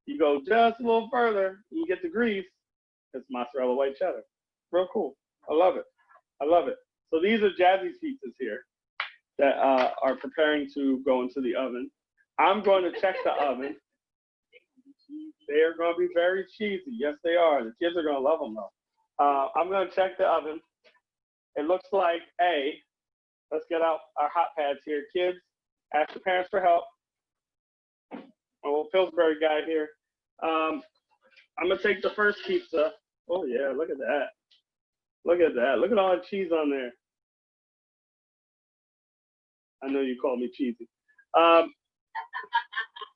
You go just a little further, you get to Greece, it's mozzarella white cheddar. Real cool. I love it. I love it. So these are Jazzy's pizzas here that are preparing to go into the oven. I'm going to check the oven. They are going to be very cheesy. Yes, they are. The kids are going to love them though. I'm going to check the oven. It looks like let's get out our hot pads here. Kids, ask your parents for help. My little Pillsbury guy here. I'm going to take the first pizza. Oh yeah, look at that. Look at that. Look at all the cheese on there. I know you called me cheesy.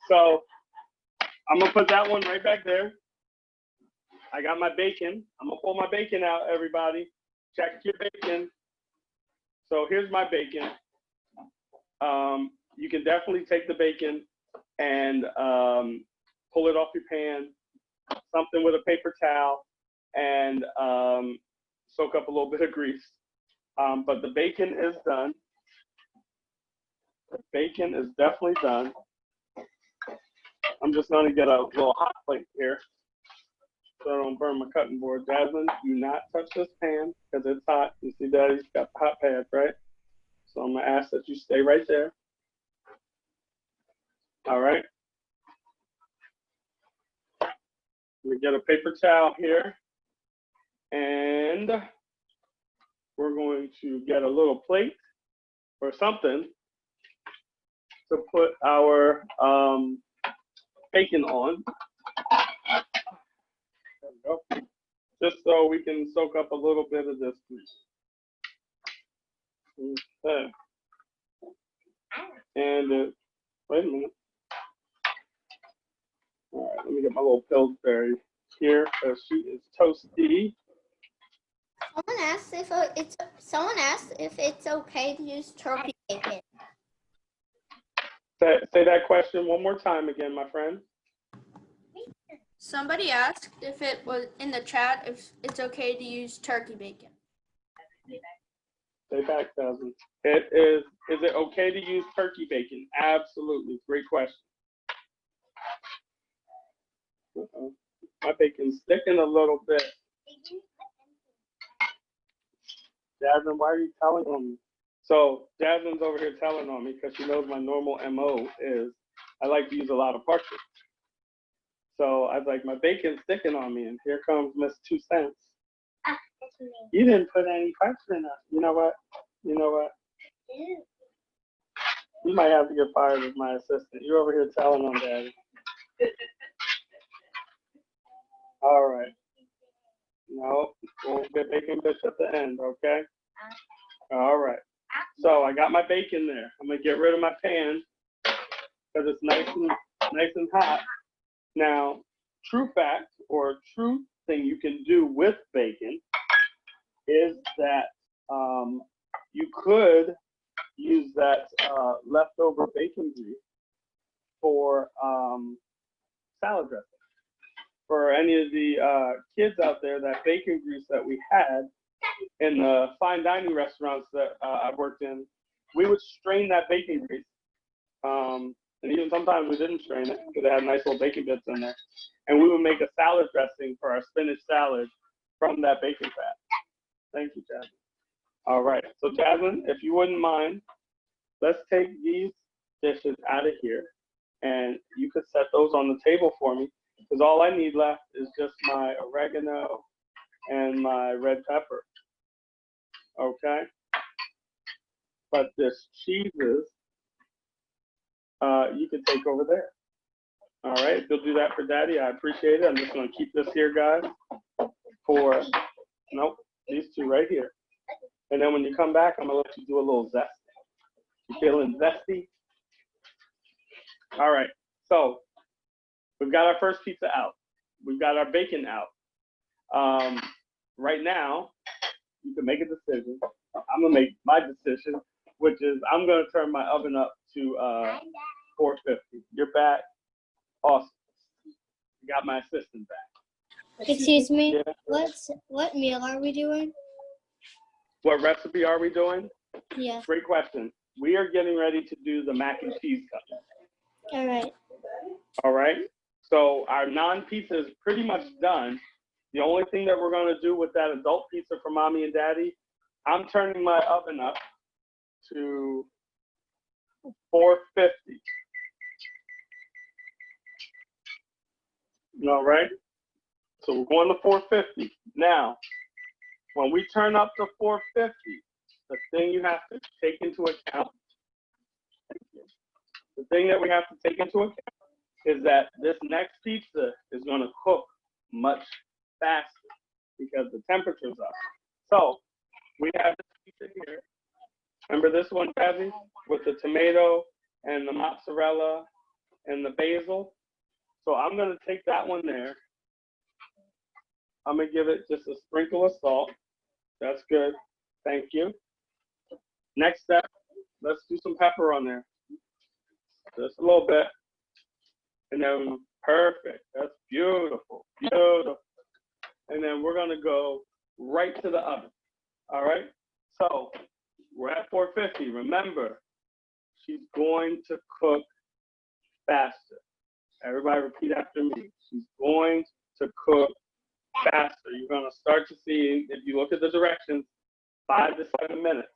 So I'm going to put that one right back there. I got my bacon. I'm going to pull my bacon out, everybody. Check your bacon. So here's my bacon. You can definitely take the bacon and pull it off your pan, something with a paper towel, and soak up a little bit of grease. But the bacon is done. The bacon is definitely done. I'm just going to get a little hot plate here so I don't burn my cutting board. Jasmine, do not touch this pan because it's hot. You see Daddy's got the hot pad, right? So I'm going to ask that you stay right there. All right. We get a paper towel here, and we're going to get a little plate or something to put our bacon on. There we go. Just so we can soak up a little bit of this grease. Okay. And wait a minute. All right, let me get my little Pillsbury here because she is toasty. Someone asked if it's okay to use turkey bacon. Say that question one more time again, my friend. Somebody asked if it was in the chat if it's okay to use turkey bacon. Say back, Jasmine. It is. Is it okay to use turkey bacon? Absolutely. Great question. My bacon's sticking a little bit. Jasmine, why are you telling on me? So Jasmine's over here telling on me because she knows my normal MO is I like to use a lot of parchment. So I was like, my bacon's sticking on me, and here comes Miss 2 cents. You didn't put any parchment on. You know what? You know what? You might have to get fired as my assistant. You're over here telling on Daddy. All right. No, we'll get bacon bits at the end, okay? All right. So I got my bacon there. I'm gonna get rid of my pan because it's nice and hot. Now, true fact or true thing you can do with bacon is that you could use that leftover bacon grease for salad dressing. For any of the kids out there, that bacon grease that we had in the fine dining restaurants that I worked in, we would strain that bacon grease. And even sometimes we didn't strain it because it had nice little bacon bits in there. And we would make a salad dressing for our spinach salad from that bacon fat. Thank you, Jasmine. All right, so Jasmine, if you wouldn't mind, let's take these dishes out of here and you could set those on the table for me because all I need left is just my oregano and my red pepper. Okay? But this cheeses, you can take over there. All right, if you'll do that for Daddy, I appreciate it. I'm just gonna keep this here, guys, for, nope, these two right here. And then when you come back, I'm gonna let you do a little zesty. You feeling zesty? All right, so we've got our first pizza out. We've got our bacon out. Right now, you can make a decision. I'm gonna make my decision, which is I'm gonna turn my oven up to 450. You're back. Awesome. Got my assistant back. Excuse me. Yeah. What meal are we doing? What recipe are we doing? Yeah. Great question. We are getting ready to do the mac and cheese cups. All right. All right. So our non-pizza is pretty much done. The only thing that we're going to do with that adult pizza for Mommy and Daddy, I'm turning my oven up to 450. All right. So we're going to 450. Now, when we turn up to 450, the thing you have to take into account, the thing that we have to take into account is that this next pizza is going to cook much faster because the temperature's up. So we have this pizza here. Remember this one, Jazzy, with the tomato and the mozzarella and the basil? So I'm going to take that one there. I'm going to give it just a sprinkle of salt. That's good. Thank you. Next step, let's do some pepper on there. Just a little bit. And then Perfect. That's beautiful. Beautiful. And then we're gonna go right to the oven. All right. So we're at 450. Remember, she's going to cook faster. Everybody repeat after me. She's going to cook faster. You're gonna start to see, if you look at the directions, 5 to 7 minutes.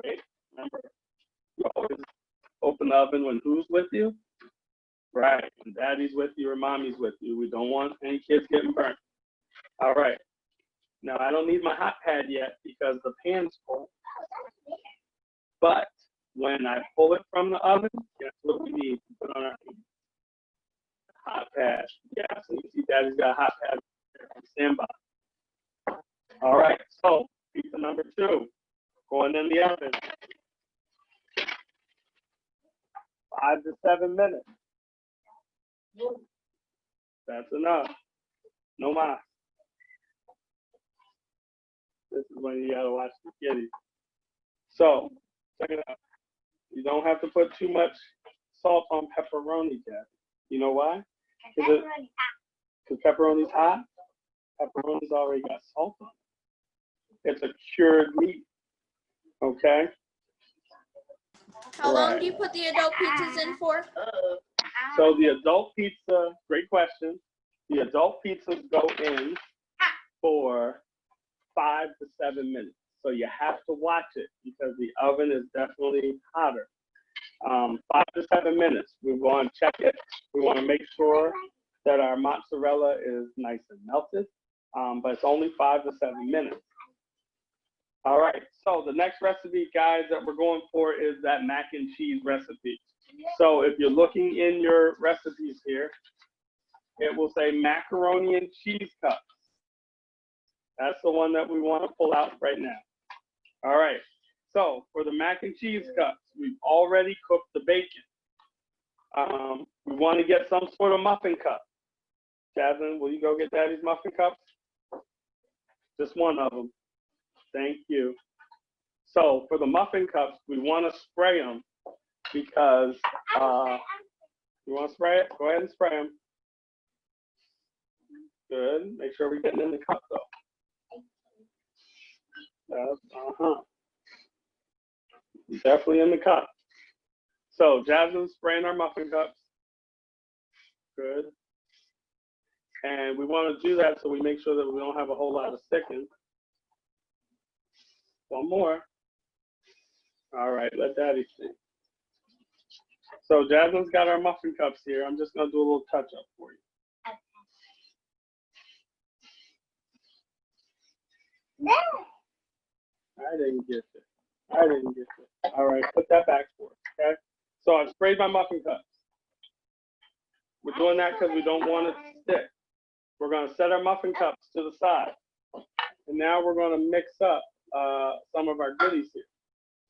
Wait, remember, you always open the oven when who's with you? Right, when daddy's with you or mommy's with you. We don't want any kids getting burnt. All right. Now, I don't need my hot pad yet because the pan's full. But when I pull it from the oven, guess what we need to put on our hands? Hot pad. Yeah, so you see daddy's got a hot pad. Stand by. All right, so pizza number 2, going in the oven. 5 to 7 minutes. That's enough. No más. This is when you gotta watch the kiddies. So, check it out. You don't have to put too much salt on pepperoni, Jeff. You know why? Because pepperoni's hot. Pepperoni's already got salt on it. It's a cured meat. Okay? How long do you put the adult pizzas in for? So the adult pizza, great question. The adult pizzas go in for 5 to 7 minutes. So you have to watch it because the oven is definitely hotter. 5 to 7 minutes. We want to check it. We want to make sure that our mozzarella is nice and melted, but it's only 5 to 7 minutes. All right, so the next recipe, guys, that we're going for is that mac and cheese recipe. So if you're looking in your recipes here, it will say macaroni and cheese cups. That's the one that we want to pull out right now. All right, so for the mac and cheese cups, we've already cooked the bacon. We want to get some sort of muffin cup. Jasmine, will you go get Daddy's muffin cups? Just one of them. Thank you. So for the muffin cups, we want to spray them because you want to spray it? Go ahead and spray them. Good. Make sure we're getting in the cup though. Definitely in the cup. So Jasmine's spraying our muffin cups. Good. And we want to do that so we make sure that we don't have a whole lot of sticking. One more. All right, let Daddy see. So Jasmine's got our muffin cups here. I'm just gonna do a little touch up for you. I didn't get it. I didn't get it. All right, put that back for us, okay? So I sprayed my muffin cups. We're doing that because we don't want it to stick. We're gonna set our muffin cups to the side. And now we're gonna mix up some of our goodies here.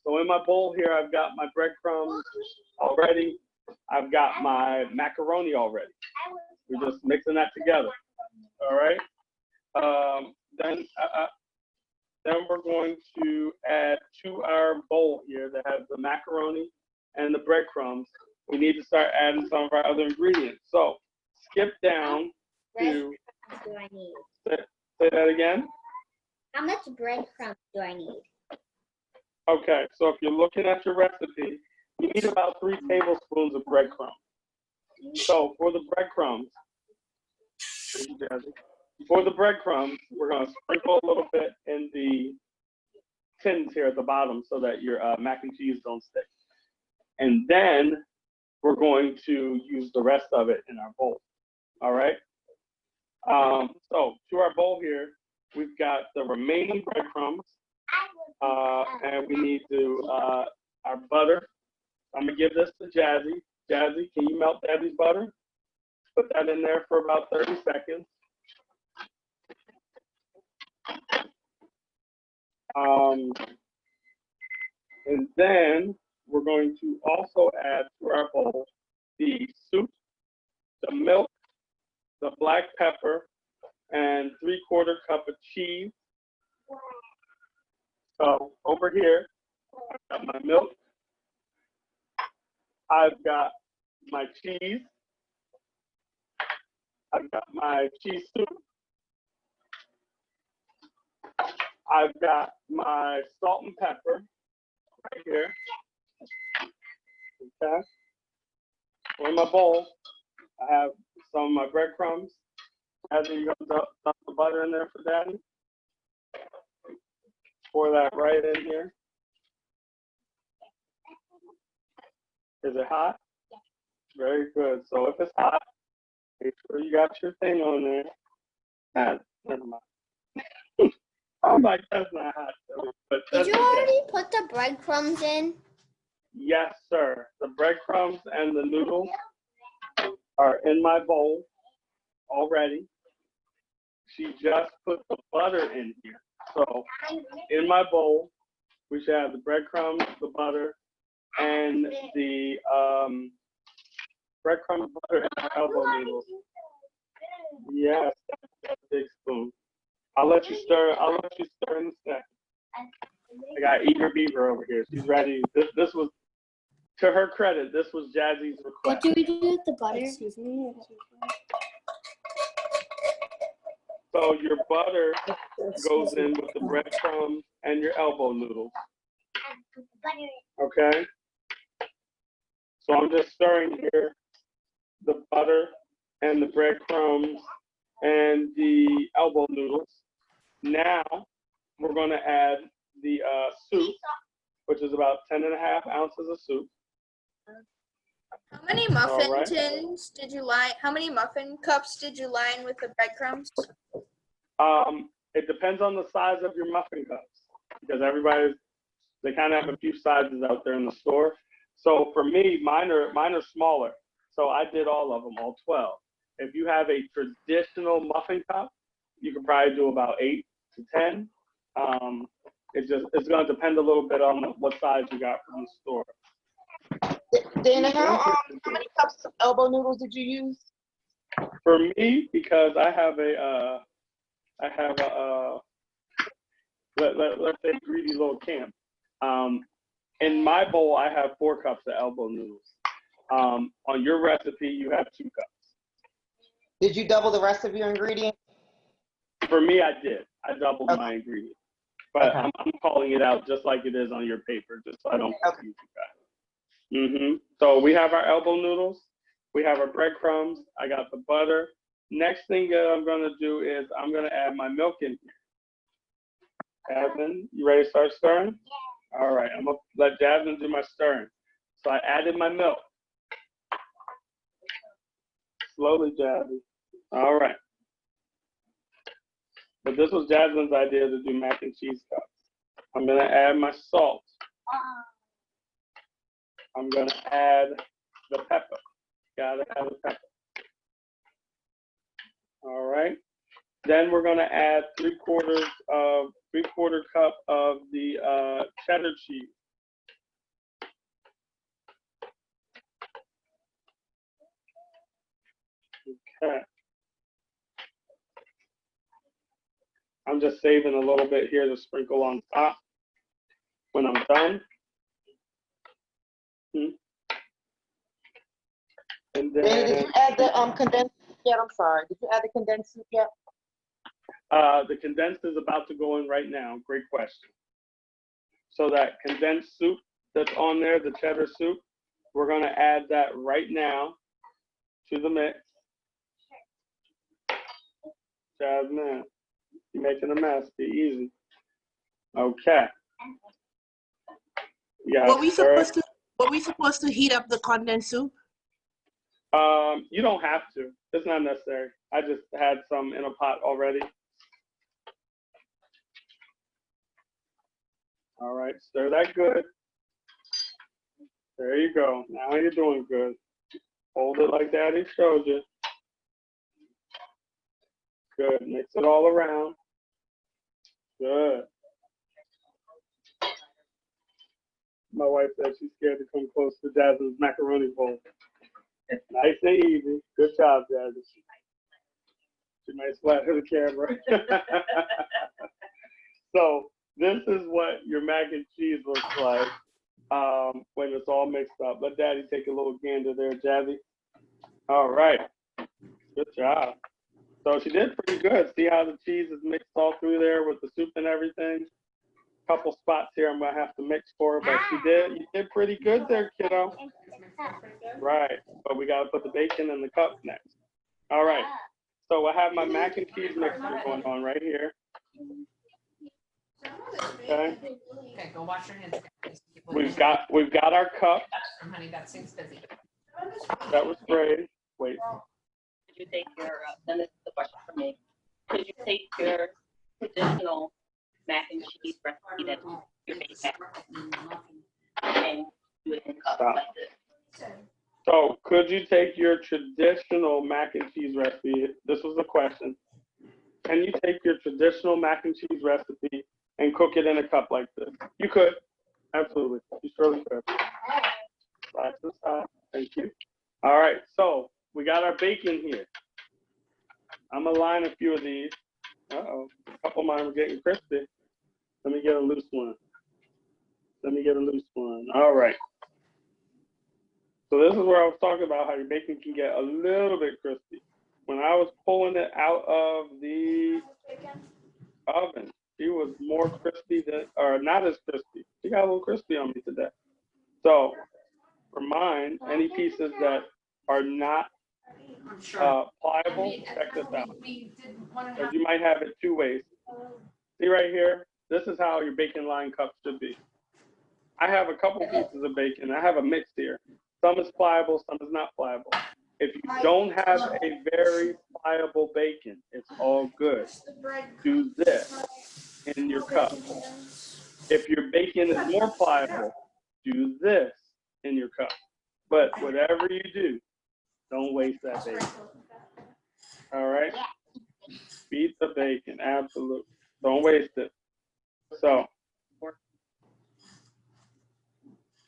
So in my bowl here, I've got my breadcrumbs already. I've got my macaroni already. We're just mixing that together, all right? Then we're going to add to our bowl here that has the macaroni and the breadcrumbs. We need to start adding some of our other ingredients. So skip down to, Breadcrumbs do I need? say that again? How much breadcrumbs do I need? Okay, so if you're looking at your recipe, you need about 3 tablespoons of breadcrumbs. So for the breadcrumbs, we're gonna sprinkle a little bit in the tins here at the bottom so that your mac and cheese don't stick. And then we're going to use the rest of it in our bowl, all right? So to our bowl here, we've got the remaining breadcrumbs, and we need to, our butter. I'm gonna give this to Jazzy. Jazzy, can you melt Daddy's butter? Put that in there for about 30 seconds. And then we're going to also add to our bowl the soup, the milk, the black pepper, and 3/4 cup of cheese. So over here, I've got my milk, I've got my cheese, I've got my cheese soup. I've got my salt and pepper right here. Okay. So in my bowl, I have some of my breadcrumbs. As you go, dump the butter in there for Daddy. Pour that right in here. Is it hot? Very good. So if it's hot, make sure you got your thing on there. Never mind. I'm like, that's not hot. But Did that's you okay. already put the breadcrumbs in? Yes, sir. The breadcrumbs and the noodles are in my bowl already. She just put the butter in here. So in my bowl, we should have the breadcrumbs, the butter, and the breadcrumbs, butter, and the elbow noodles. Yes, that's a big spoon. I'll let you stir in a second. I got Eager Beaver over here. She's ready. This was, to her credit, this was Jazzy's request. What do we do with the butter? Excuse me. So your butter goes in with the breadcrumbs and your elbow noodles. Okay? So I'm just stirring here the butter and the breadcrumbs and the elbow noodles. Now we're going to add the soup, which is about 10.5 ounces of soup. How many muffin Alright. tins did you line? How many muffin cups did you line with the breadcrumbs? It depends on the size of your muffin cups, because they kind of have a few sizes out there in the store. So for me, mine are smaller. So I did all of them, all 12. If you have a traditional muffin cup, you can probably do about 8 to 10. It's going to depend a little bit on what size you got from the store. Dana, how many cups of elbow noodles did you use? For me, because I have let's say greedy little camp. In my bowl, I have 4 cups of elbow noodles. On your recipe, you have 2 cups. Did you double the rest of your ingredients? For me, I did. I doubled my ingredients. But I'm calling it out just like it is on your paper, just so I don't confuse you guys. So we have our elbow noodles. We have our breadcrumbs. I got the butter. Next thing I'm going to do is I'm going to add my milk in here. Jasmine, you ready to start stirring? Yeah. All right, I'm going to let Jasmine do my stirring. So I added my milk. Slowly, Jasmine. All right. But this was Jasmine's idea to do mac and cheese cups. I'm going to add my salt. I'm going to add the pepper. Gotta add the pepper. All right. Then we're going to add 3/4 cup of the cheddar cheese. Okay. I'm just saving a little bit here to sprinkle on top when I'm done. And then, Dana, did you add the condensed soup yet? I'm sorry. Did you add the condensed soup yet? the condensed is about to go in right now. Great question. So that condensed soup that's on there, the cheddar soup, we're going to add that right now to the mix. Jasmine, you're making a mess. Be easy. Okay. Yeah. Were we supposed to heat up the condensed soup? You don't have to. It's not necessary. I just had some in a pot already. All right, stir that good. There you go. Now you're doing good. Hold it like Daddy showed you. Good. Mix it all around. Good. My wife said she's scared to come close to Jasmine's macaroni bowl. Nice and easy. Good job, Jasmine. She might splatter the camera. So this is what your mac and cheese looks like when it's all mixed up. Let Daddy take a little gander there, Jazzy. All right. Good job. So she did pretty good. See how the cheese is mixed all through there with the soup and everything? Couple spots here I'm gonna have to mix for her, but you did pretty good there, kiddo. Right, but we gotta put the bacon in the cup next. All right, so I have my mac and cheese mixture going on right here. Okay, Okay, go wash your hands. we've got our cup Honey, that sink's busy. that was sprayed. Wait, Could you take your, then this is the question for me. Could you take your traditional mac and cheese recipe that you're making and do it in cups Stop. like this? so could you take your traditional mac and cheese recipe? This was the question. Can you take your traditional mac and cheese recipe and cook it in a cup like this? You could, absolutely. You surely could. Side to side. Thank you. All right, so we got our bacon here. I'm gonna line a few of these. Uh-oh, a couple of mine were getting crispy. Let me get a loose one. All right. So this is where I was talking about how your bacon can get a little bit crispy. When I was pulling it out of the oven, she was more crispy than, or not as crispy. She got a little crispy on me today. So for mine, any pieces that are not pliable, check this out. Because you might have it two ways. See right here? This is how your bacon line cup should be. I have a couple pieces of bacon. I have a mix here. Some is pliable, some is not pliable. If you don't have a very pliable bacon, it's all good. Do this in your cup. If your bacon is more pliable, do this in your cup. But whatever you do, don't waste that bacon. All right? Beat the bacon, absolutely. Don't waste it. So,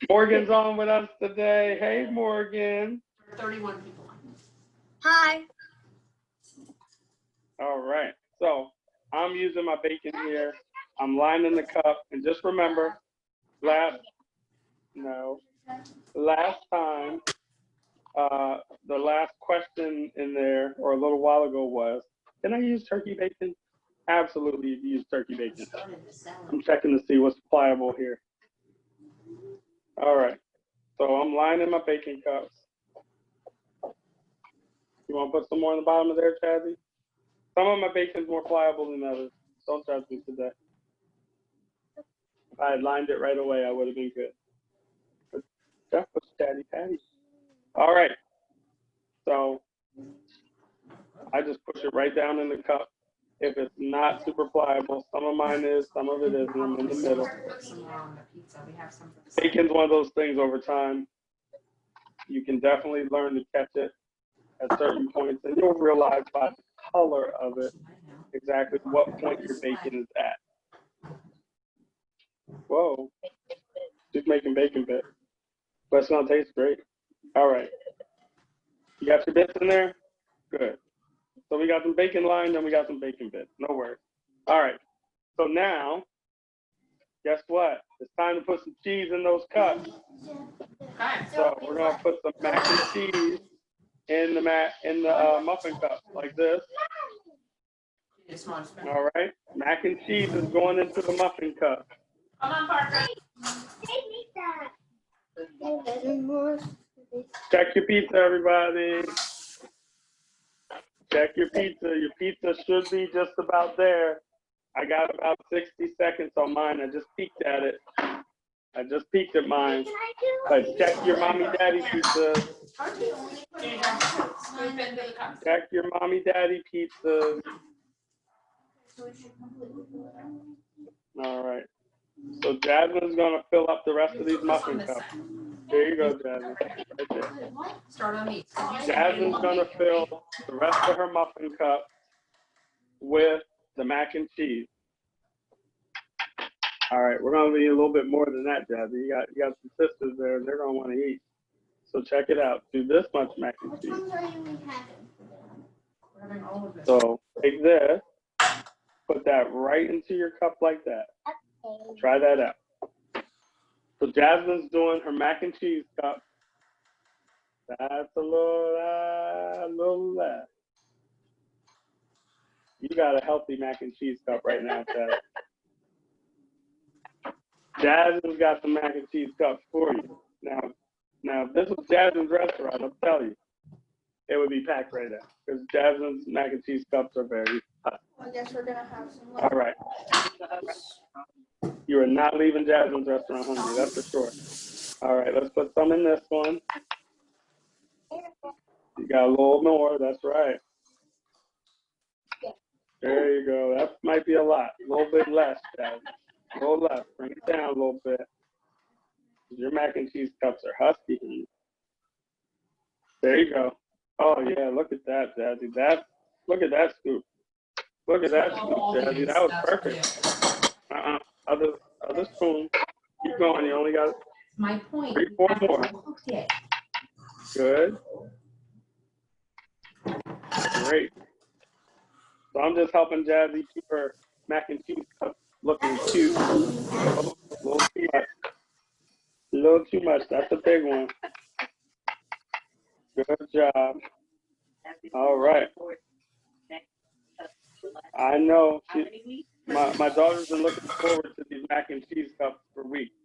Morgan's on with us today. Hey, Morgan. 31 people. Hi. All right. So, I'm using my bacon here. I'm lining the cup. And just remember, last time, the last question in there, or a little while ago, was, can I use turkey bacon? Absolutely, you can use turkey bacon. I'm checking to see what's pliable here. All right, so I'm lining my bacon cups. You want to put some more on the bottom of there, Chazzy? Some of my bacon's more pliable than others. Don't judge me today. If I had lined it right away, I would have been good. But Jeff was chatty patty. All right, so I just push it right down in the cup. If it's not super pliable, some of mine is, some of it isn't. I'm in the middle. Bacon's one of those things over time. You can definitely learn to catch it at certain points, and you'll realize by the color of it exactly what point your bacon is at. Whoa, she's making bacon bits, but it's gonna taste great. All right, you got your bits in there? Good. So we got some bacon lined and we got some bacon bits. No worries. All right. So now, guess what? It's time to put some cheese in those cups. So we're gonna put some mac and cheese in the muffin cup like this. All right. Mac and cheese is going into the muffin cup. Come on, Parker. Check your pizza, everybody. Check your pizza. Your pizza should be just about there. I got about 60 seconds on mine. I just peeked at it. I just peeked at mine. But check your mommy daddy pizza. Check your mommy daddy pizza. All right. So Jasmine's gonna fill up the rest of these muffin cups. There you go, Jasmine. Right there. Start on me. Jasmine's gonna fill the rest of her muffin cup with the mac and cheese. All right, we're gonna need a little bit more than that, Jasmine. You got some sisters there, and they're gonna want to eat. So check it out. Do this much mac and cheese. So take this, put that right into your cup like that. Try that out. So Jasmine's doing her mac and cheese cup. That's a little less. You got a healthy mac and cheese cup right now, Chad. Jasmine's got some mac and cheese cups for you. Now if this was Jasmine's restaurant, I'll tell you, it would be packed right now because Jasmine's mac and cheese cups are very hot. I guess we're gonna have some. All right. You are not leaving Jasmine's restaurant hungry, that's for sure. All right, let's put some in this one. You got a little more, that's right. There you go. That might be a lot. A little bit less, Jasmine. A little less. Bring it down a little bit. Your mac and cheese cups are husky. There you go. Oh yeah, look at that, Jazzy. Look at that scoop. Look at that scoop, Jazzy. That was perfect. Other spoon. Keep going. You only got My point. 3, 4 more. Good. Great. So I'm just helping Jazzy keep her mac and cheese cup looking cute. A little too much. A little too much. That's a big one. Good job. All right. I know. My daughter's been looking forward to these mac and cheese cups for weeks.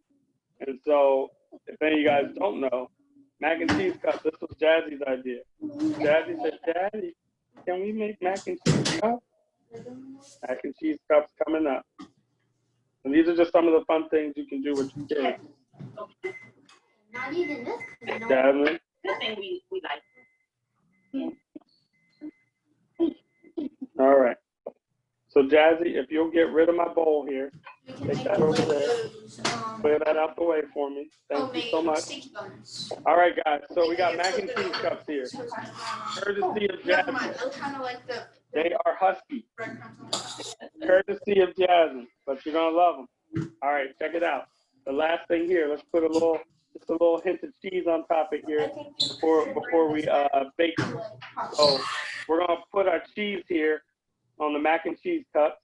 And so, if any of you guys don't know, mac and cheese cups, this was Jazzy's idea. Jazzy said, Daddy, can we make mac and cheese cups? Mac and cheese cups coming up. And these are just some of the fun things you can do with your kids. Not even this. Jasmine? We like. All right. So Jazzy, if you'll get rid of my bowl here, We can take make that it over like there. those, Clear that out the way for me. Thank you so much. sticky buns. All right, guys. So we got mac and cheese cups here. Courtesy of Never mind. Jasmine. Kind of like the They are husky. breadcrumbs. Courtesy of Jasmine, but you're gonna love them. All right, check it out. The last thing here, let's put just a little hint of cheese on top of here before we bake them. So we're gonna put our cheese here on the mac and cheese cup.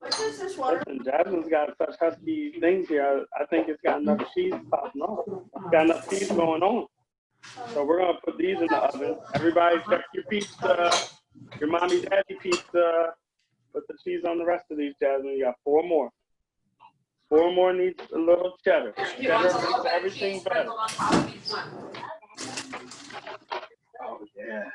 What is this water? Listen, Jasmine's got such husky things here. I think it's got enough cheese popping off. It's got enough cheese going on. So we're gonna put these in the oven. Everybody check your pizza, your mommy daddy pizza. Put the cheese on the rest of these, Jasmine. You got 4 more. 4 more needs a little cheddar. Cheddar makes everything better. Oh yeah.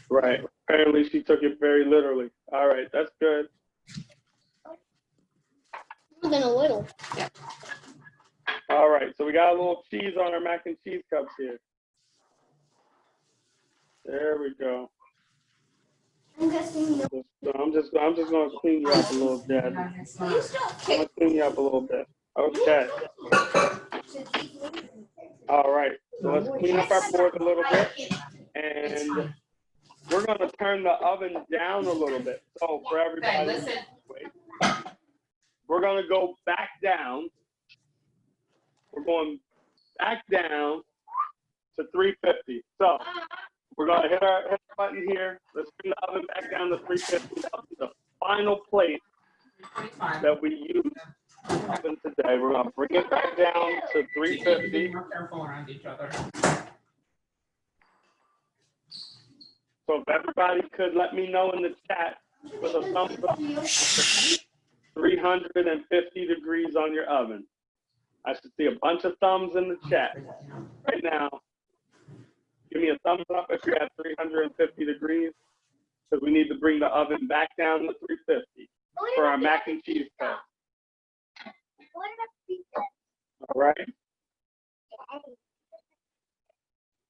Right. Apparently she took it very literally. All right, that's good. More than a little. All right, so we got a little cheese on our mac and cheese cups here. There we go. I'm guessing no. So I'm just gonna clean you up a little bit. I'm gonna clean you up a little bit. Okay. All right. So let's clean up our board a little bit, and we're gonna turn the oven down a little bit. So for everybody, wait. We're gonna go back down. We're going back down to 350. So we're gonna hit our button here. Let's bring the oven back down to 350. The final plate that we use in the oven today. We're gonna bring it back down to 350. Careful around each other. So if everybody could let me know in the chat with a thumbs up, 350 degrees on your oven. I should see a bunch of thumbs in the chat right now. Give me a thumbs up if you're at 350 degrees, because we need to bring the oven back down to 350 for our mac and cheese cup. All right.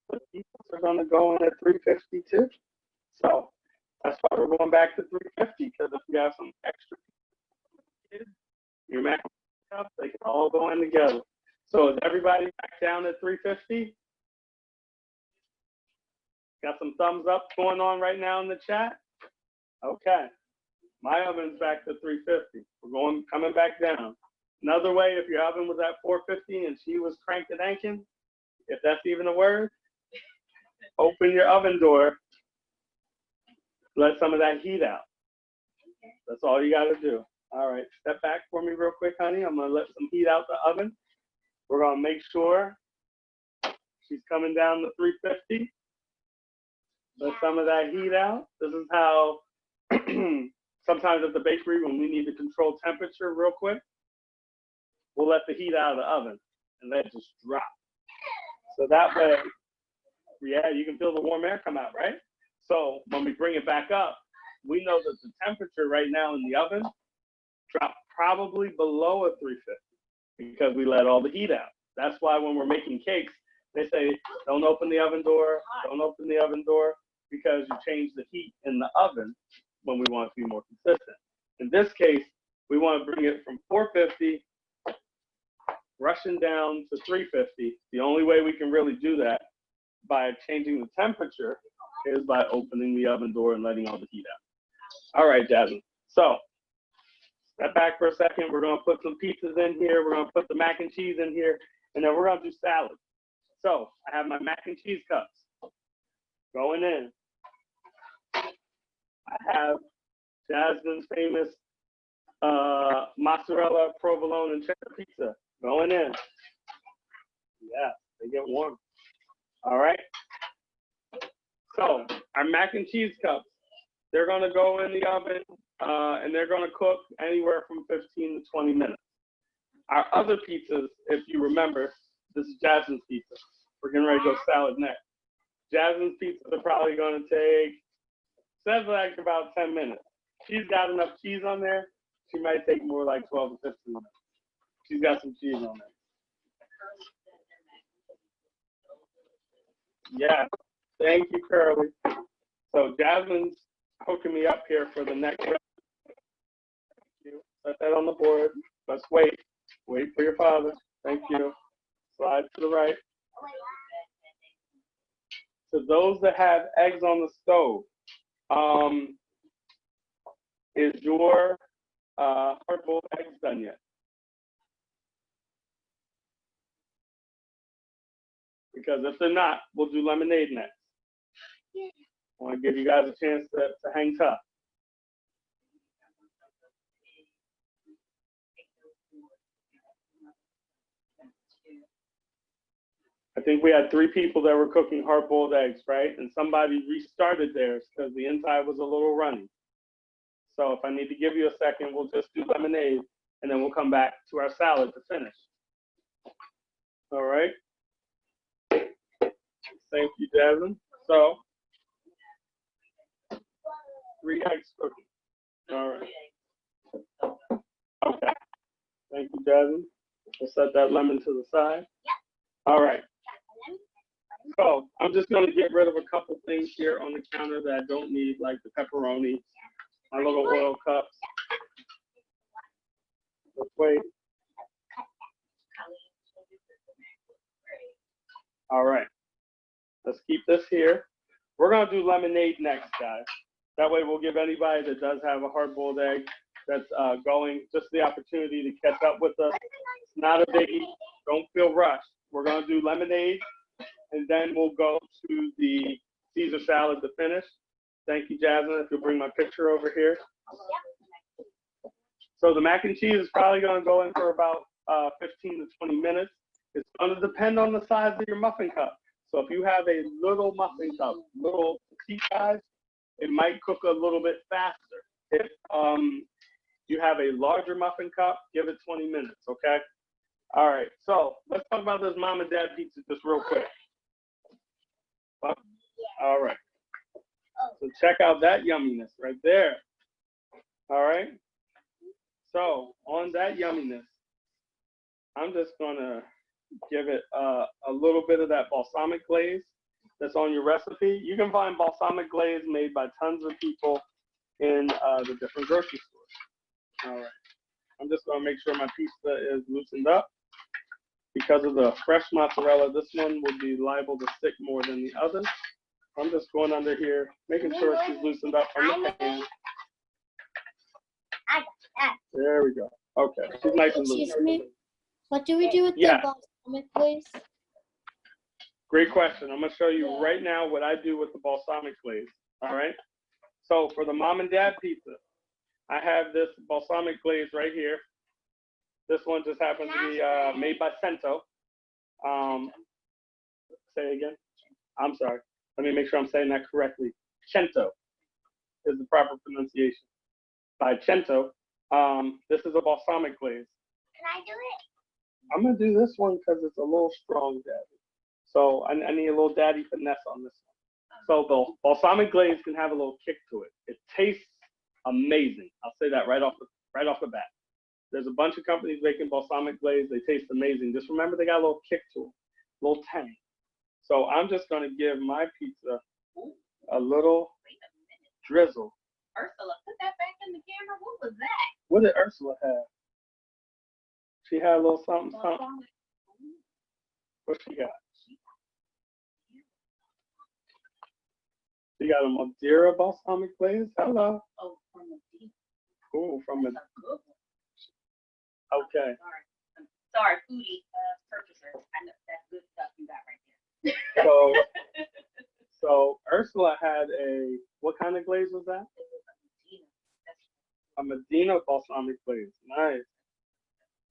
The pizzas are going to go in at 350 too. So that's why we're going back to 350, because if you have some extra your mac and cheese cups, they can all go in together. So is everybody back down at 350? Got some thumbs up going on right now in the chat? Okay. My oven's back to 350. We're coming back down. Another way, if your oven was at 450 and she was cranking anking, if that's even a word, open your oven door. Let some of that heat out. That's all you got to do. All right, step back for me real quick, honey. I'm going to let some heat out the oven. We're gonna make sure she's coming down to 350. Let some of that heat out. This is how sometimes at the bakery, when we need to control temperature real quick, we'll let the heat out of the oven and let it just drop. So that way, yeah, you can feel the warm air come out, right? So when we bring it back up, we know that the temperature right now in the oven dropped probably below a 350 because we let all the heat out. That's why when we're making cakes, they say, don't open the oven door, don't open the oven door, because you change the heat in the oven when we want it to be more consistent. In this case, we want to bring it from 450, rushing down to 350. The only way we can really do that by changing the temperature is by opening the oven door and letting all the heat out. All right, Jasmine. So step back for a second. We're going to put some pizzas in here. We're going to put the mac and cheese in here, and then we're going to do salad. So I have my mac and cheese cups going in. I have Jasmine's famous mozzarella, provolone, and cheddar pizza going in. Yeah, they get warm. All right. So our mac and cheese cups, they're going to go in the oven and they're going to cook anywhere from 15 to 20 minutes. Our other pizzas, if you remember, this is Jasmine's pizza. We're getting ready to go salad next. Jasmine's pizzas are probably going to take, says like about 10 minutes. She's got enough cheese on there. She might take more like 12 to 15 minutes. She's got some cheese on there. Yeah, thank you, Curly. So Jasmine's hooking me up here for the next round. Thank you. Set that on the board. Let's wait. Wait for your father. Thank you. Slide to the right. To those that have eggs on the stove, is your hard-boiled eggs done yet? Because if they're not, we'll do lemonade next. I want to give you guys a chance to hang tough. I think we had 3 people that were cooking hard-boiled eggs, right? And somebody restarted theirs because the inside was a little runny. So if I need to give you a second, we'll just do lemonade, and then we'll come back to our salad to finish. All right. Thank you, Jasmine. So 3 eggs cooking. All right. Okay. Thank you, Jasmine. We'll set that lemon to the side. All right. So I'm just going to get rid of a couple things here on the counter that I don't need, like the pepperoni, my little oil cups. Let's wait. All right. Let's keep this here. We're going to do lemonade next, guys. That way we'll give anybody that does have a hard-boiled egg that's going just the opportunity to catch up with us. It's not a biggie. Don't feel rushed. We're going to do lemonade, and then we'll go to the Caesar salad to finish. Thank you, Jasmine. If you'll bring my picture over here. So the mac and cheese is probably going to go in for about 15 to 20 minutes. It's going to depend on the size of your muffin cup. So if you have a little muffin cup, little petite size, it might cook a little bit faster. If you have a larger muffin cup, give it 20 minutes, okay? All right, so let's talk about this mom and dad pizza just real quick. All right. So check out that yumminess right there. All right. So on that yumminess, I'm just gonna give it a little bit of that balsamic glaze that's on your recipe. You can find balsamic glaze made by tons of people in the different grocery stores. All right. I'm just gonna make sure my pizza is loosened up. Because of the fresh mozzarella, this one will be liable to stick more than the others. I'm just going under here, making sure she's loosened up from the pan. There we go. Okay, she's nice and loose. Excuse me? What do we do with Yeah. the balsamic glaze? Great question. I'm gonna show you right now what I do with the balsamic glaze. All right. So for the mom and dad pizza, I have this balsamic glaze right here. This one just happens to be made by Cento. Say it again. I'm sorry. Let me make sure I'm saying that correctly. Cento is the proper pronunciation. By Cento, this is a balsamic glaze. Can I do it? I'm gonna do this one because it's a little strong, Daddy. So I need a little daddy finesse on this one. So the balsamic glaze can have a little kick to it. It tastes amazing. I'll say that right off the bat. There's a bunch of companies making balsamic glaze. They taste amazing. Just remember they got a little kick to it, a little tang. So I'm just gonna give my pizza a little drizzle. Ursula, put that back in the camera. What was that? What did Ursula have? She had a little something, something. What she got? She got a Madeira balsamic glaze. Hello. Oh, from Madeira. Ooh, from a. That's a good one. Okay. Sorry, foodie purchaser. I know that's good stuff you got right there. So Ursula had a, what kind of glaze was that? It was a Medina. A Medina balsamic glaze. Nice.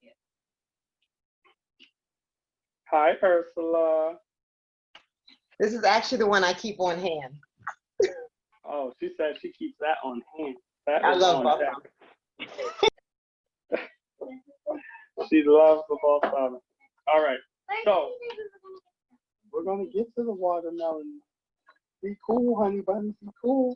Yeah. Hi, Ursula. This is actually the one I keep on hand. Oh, she said she keeps that on hand. That I is love on balsamic. deck. She loves the balsamic. All right. So we're gonna get to the watermelon. Be cool, honey bunny. Be cool.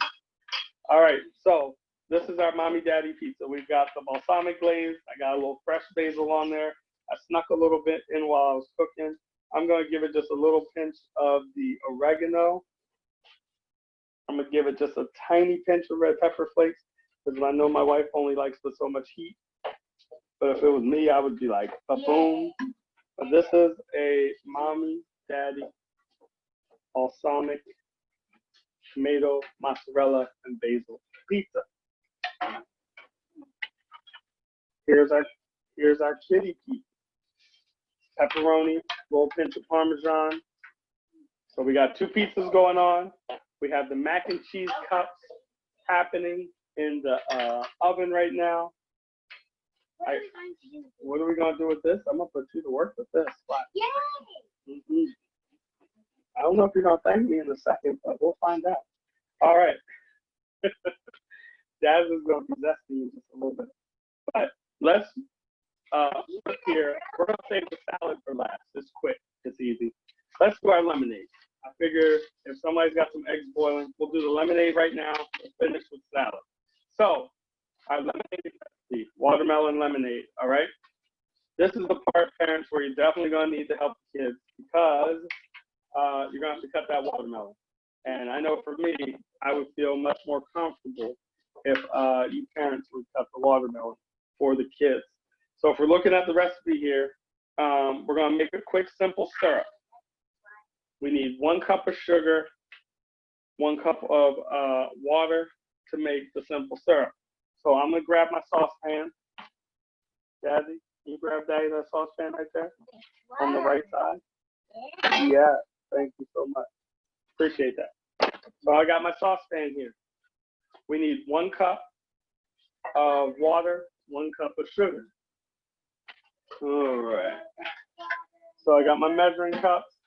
All right. So this is our mommy daddy pizza. We've got the balsamic glaze. I got a little fresh basil on there. I snuck a little bit in while I was cooking. I'm gonna give it just a little pinch of the oregano. I'm gonna give it just a tiny pinch of red pepper flakes because I know my wife only likes with so much heat. But if it was me, I would be like, boom. But this is a mommy daddy balsamic tomato, mozzarella, and basil pizza. Here's our kitty pizza. Pepperoni, little pinch of Parmesan. So we got two pizzas going on. We have the mac and cheese cups happening in the oven right now. What are we gonna do with this? I'm gonna put you to work with this. Yay! I don't know if you're gonna thank me in a second, but we'll find out. All right. Jazz is gonna be zesty in just a little bit. But let's look here. We're gonna save the salad for last. It's quick. It's easy. Let's do our lemonade. I figure if somebody's got some eggs boiling, we'll do the lemonade right now and finish with salad. So our lemonade recipe, watermelon lemonade, all right? This is the part, parents, where you're definitely gonna need to help the kids because you're gonna have to cut that watermelon. And I know for me, I would feel much more comfortable if you parents would cut the watermelon for the kids. So if we're looking at the recipe here, we're gonna make a quick, simple syrup. We need 1 cup of sugar, 1 cup of water to make the simple syrup. So I'm gonna grab my saucepan. Jazzy, can you grab Daddy that saucepan right there on the right side? Yeah, thank you so much. Appreciate that. So I got my saucepan here. We need 1 cup of water, 1 cup of sugar. All right. So I got my measuring cups.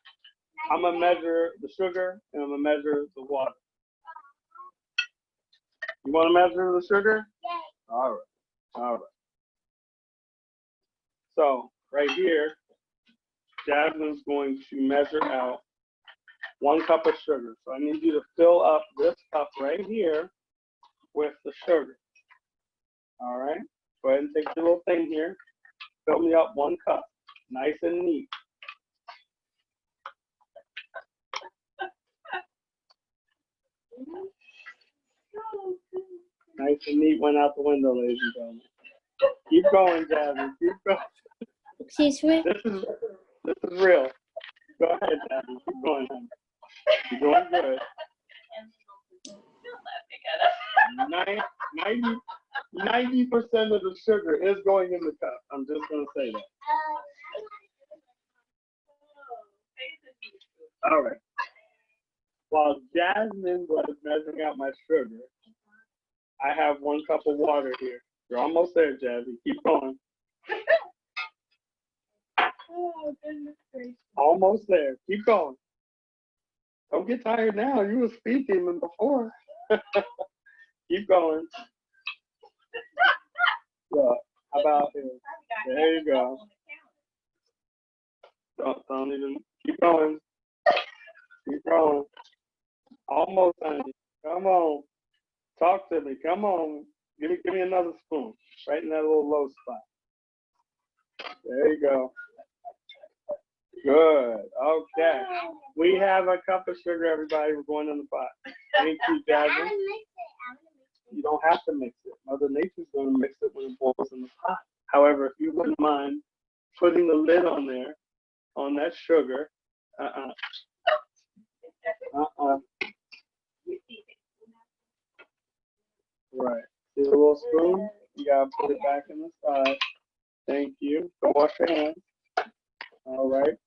I'm gonna measure the sugar and I'm gonna measure the water. You wanna measure the sugar? All right, all right. So right here, Jasmine's going to measure out 1 cup of sugar. So I need you to fill up this cup right here with the sugar. All right, go ahead and take your little thing here. Fill me up 1 cup, nice and neat. Nice and neat went out the window, ladies and gentlemen. Keep going, Jasmine. Keep going. Excuse me? This is real. Go ahead, Jasmine. Keep going, honey. You're doing good. 90% of the sugar is going in the cup. I'm just gonna say that. All right. While Jasmine was measuring out my sugar, I have 1 cup of water here. You're almost there, Jazzy. Keep going. Oh, goodness gracious. Almost there. Keep going. Don't get tired now. You were speed demon before. Keep going. Look, how about here? There you go. Don't even keep going. Keep going. Almost, honey. Come on. Talk to me. Come on. Give me another spoon. Right in that little low spot. There you go. Good. Okay. We have a cup of sugar, everybody. We're going in the pot. Thank you, Jasmine. You don't have to mix it. Mother Nature's going to mix it when it boils in the pot. However, if you wouldn't mind putting the lid on there, on that sugar, Right. See the little spoon? You gotta put it back in the side. Thank you. Go wash your hands. All right.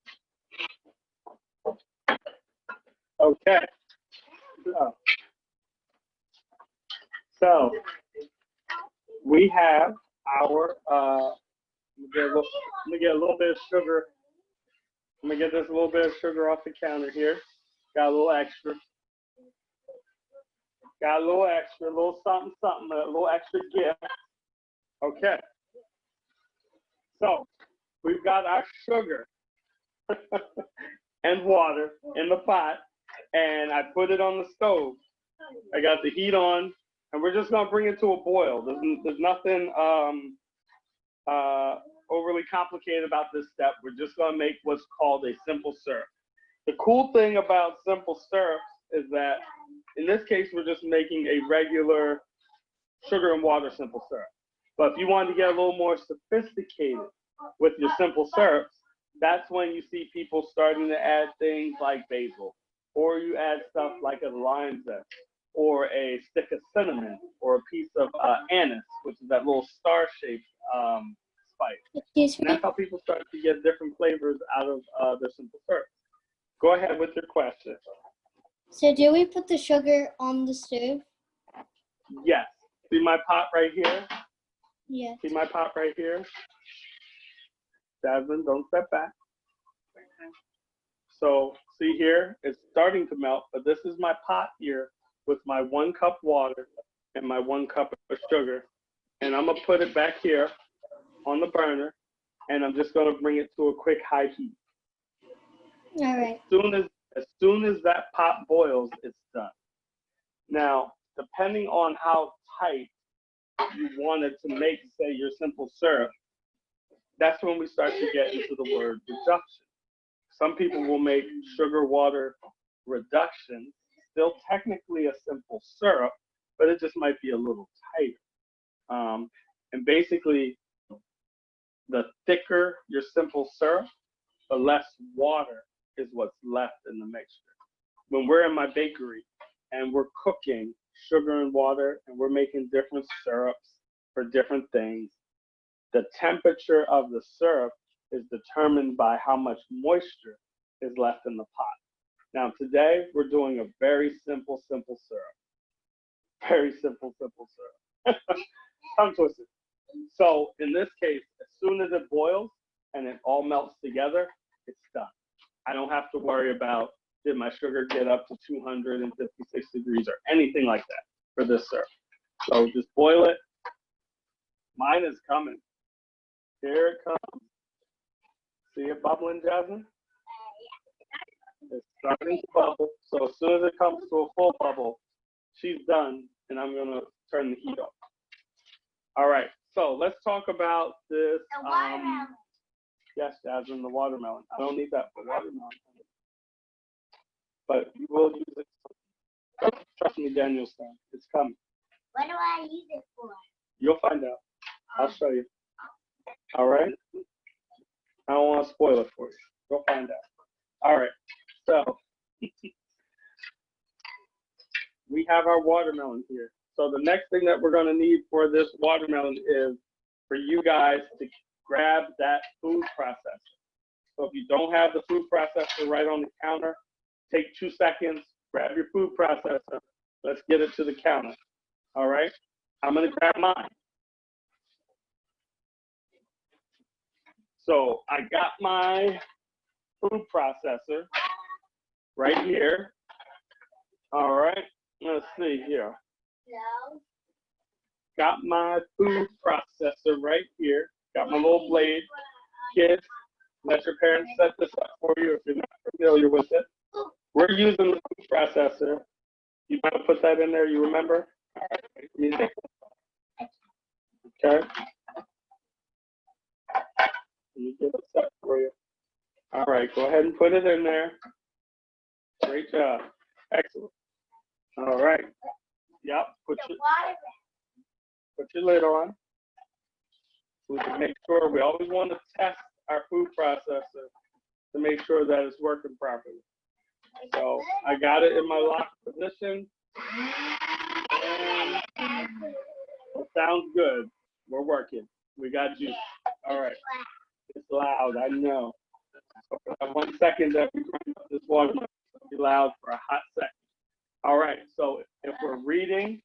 Okay. So we have our let me get a little bit of sugar. Let me get this little bit of sugar off the counter here. Got a little extra. Got a little extra, a little something, something, a little extra gift. Okay. So we've got our sugar and water in the pot, and I put it on the stove. I got the heat on, and we're just gonna bring it to a boil. There's nothing overly complicated about this step. We're just gonna make what's called a simple syrup. The cool thing about simple syrups is that in this case, we're just making a regular sugar and water simple syrup. But if you want to get a little more sophisticated with your simple syrups, that's when you see people starting to add things like basil, or you add stuff like a lime zest, or a stick of cinnamon, or a piece of anise, which is that little star-shaped spice. And that's how people start to get different flavors out of their simple syrups. Go ahead with your question. So do we put the sugar on the stove? Yes. See my pot right here? Yes. See my pot right here? Jasmine, don't step back. So see here, it's starting to melt, but this is my pot here with my 1 cup water and my 1 cup of sugar. And I'm gonna put it back here on the burner, and I'm just gonna bring it to a quick high heat. All right. As soon as that pot boils, it's done. Now, depending on how tight you wanted to make, say, your simple syrup, that's when we start to get into the word reduction. Some people will make sugar water reduction, still technically a simple syrup, but it just might be a little tighter. And basically, the thicker your simple syrup, the less water is what's left in the mixture. When we're in my bakery and we're cooking sugar and water and we're making different syrups for different things, the temperature of the syrup is determined by how much moisture is left in the pot. Now today we're doing a very simple syrup. Very simple syrup. Tongue twister. So in this case, as soon as it boils and it all melts together, it's done. I don't have to worry about, did my sugar get up to 256 degrees or anything like that for this syrup. So just boil it. Mine is coming. Here it comes. See it bubbling, Jasmine? It's starting to bubble. So as soon as it comes to a full bubble, she's done, and I'm gonna turn the heat off. All right, so let's talk about this. Yes, Jasmine, the watermelon. I don't need that for watermelon. But we will use it. Trust me, Danielson, it's coming. What do I use it for? You'll find out. I'll show you. All right? I don't want to spoil it for you. You'll find out. All right, so we have our watermelon here. So the next thing that we're going to need for this watermelon is for you guys to grab that food processor. So if you don't have the food processor right on the counter, take 2 seconds, grab your food processor. Let's get it to the counter. All right? I'm going to grab mine. So I got my food processor right here. All right, let's see here. Got my food processor right here. Got my little blade. Kids, let your parents set this up for you if you're not familiar with it. We're using the food processor. You want to put that in there, you remember? All right, okay. Let me get it set for you. All right, go ahead and put it in there. Great job. Excellent. All right. Yep, put your lid on. We can make sure, we always want to test our food processor to make sure that it's working properly. So I got it in my locked position. And it sounds good. We're working. We got juice. All right. It's loud, I know. So for that 1 second that we grind up this water, it'll be loud for a hot second. All right, so if we're reading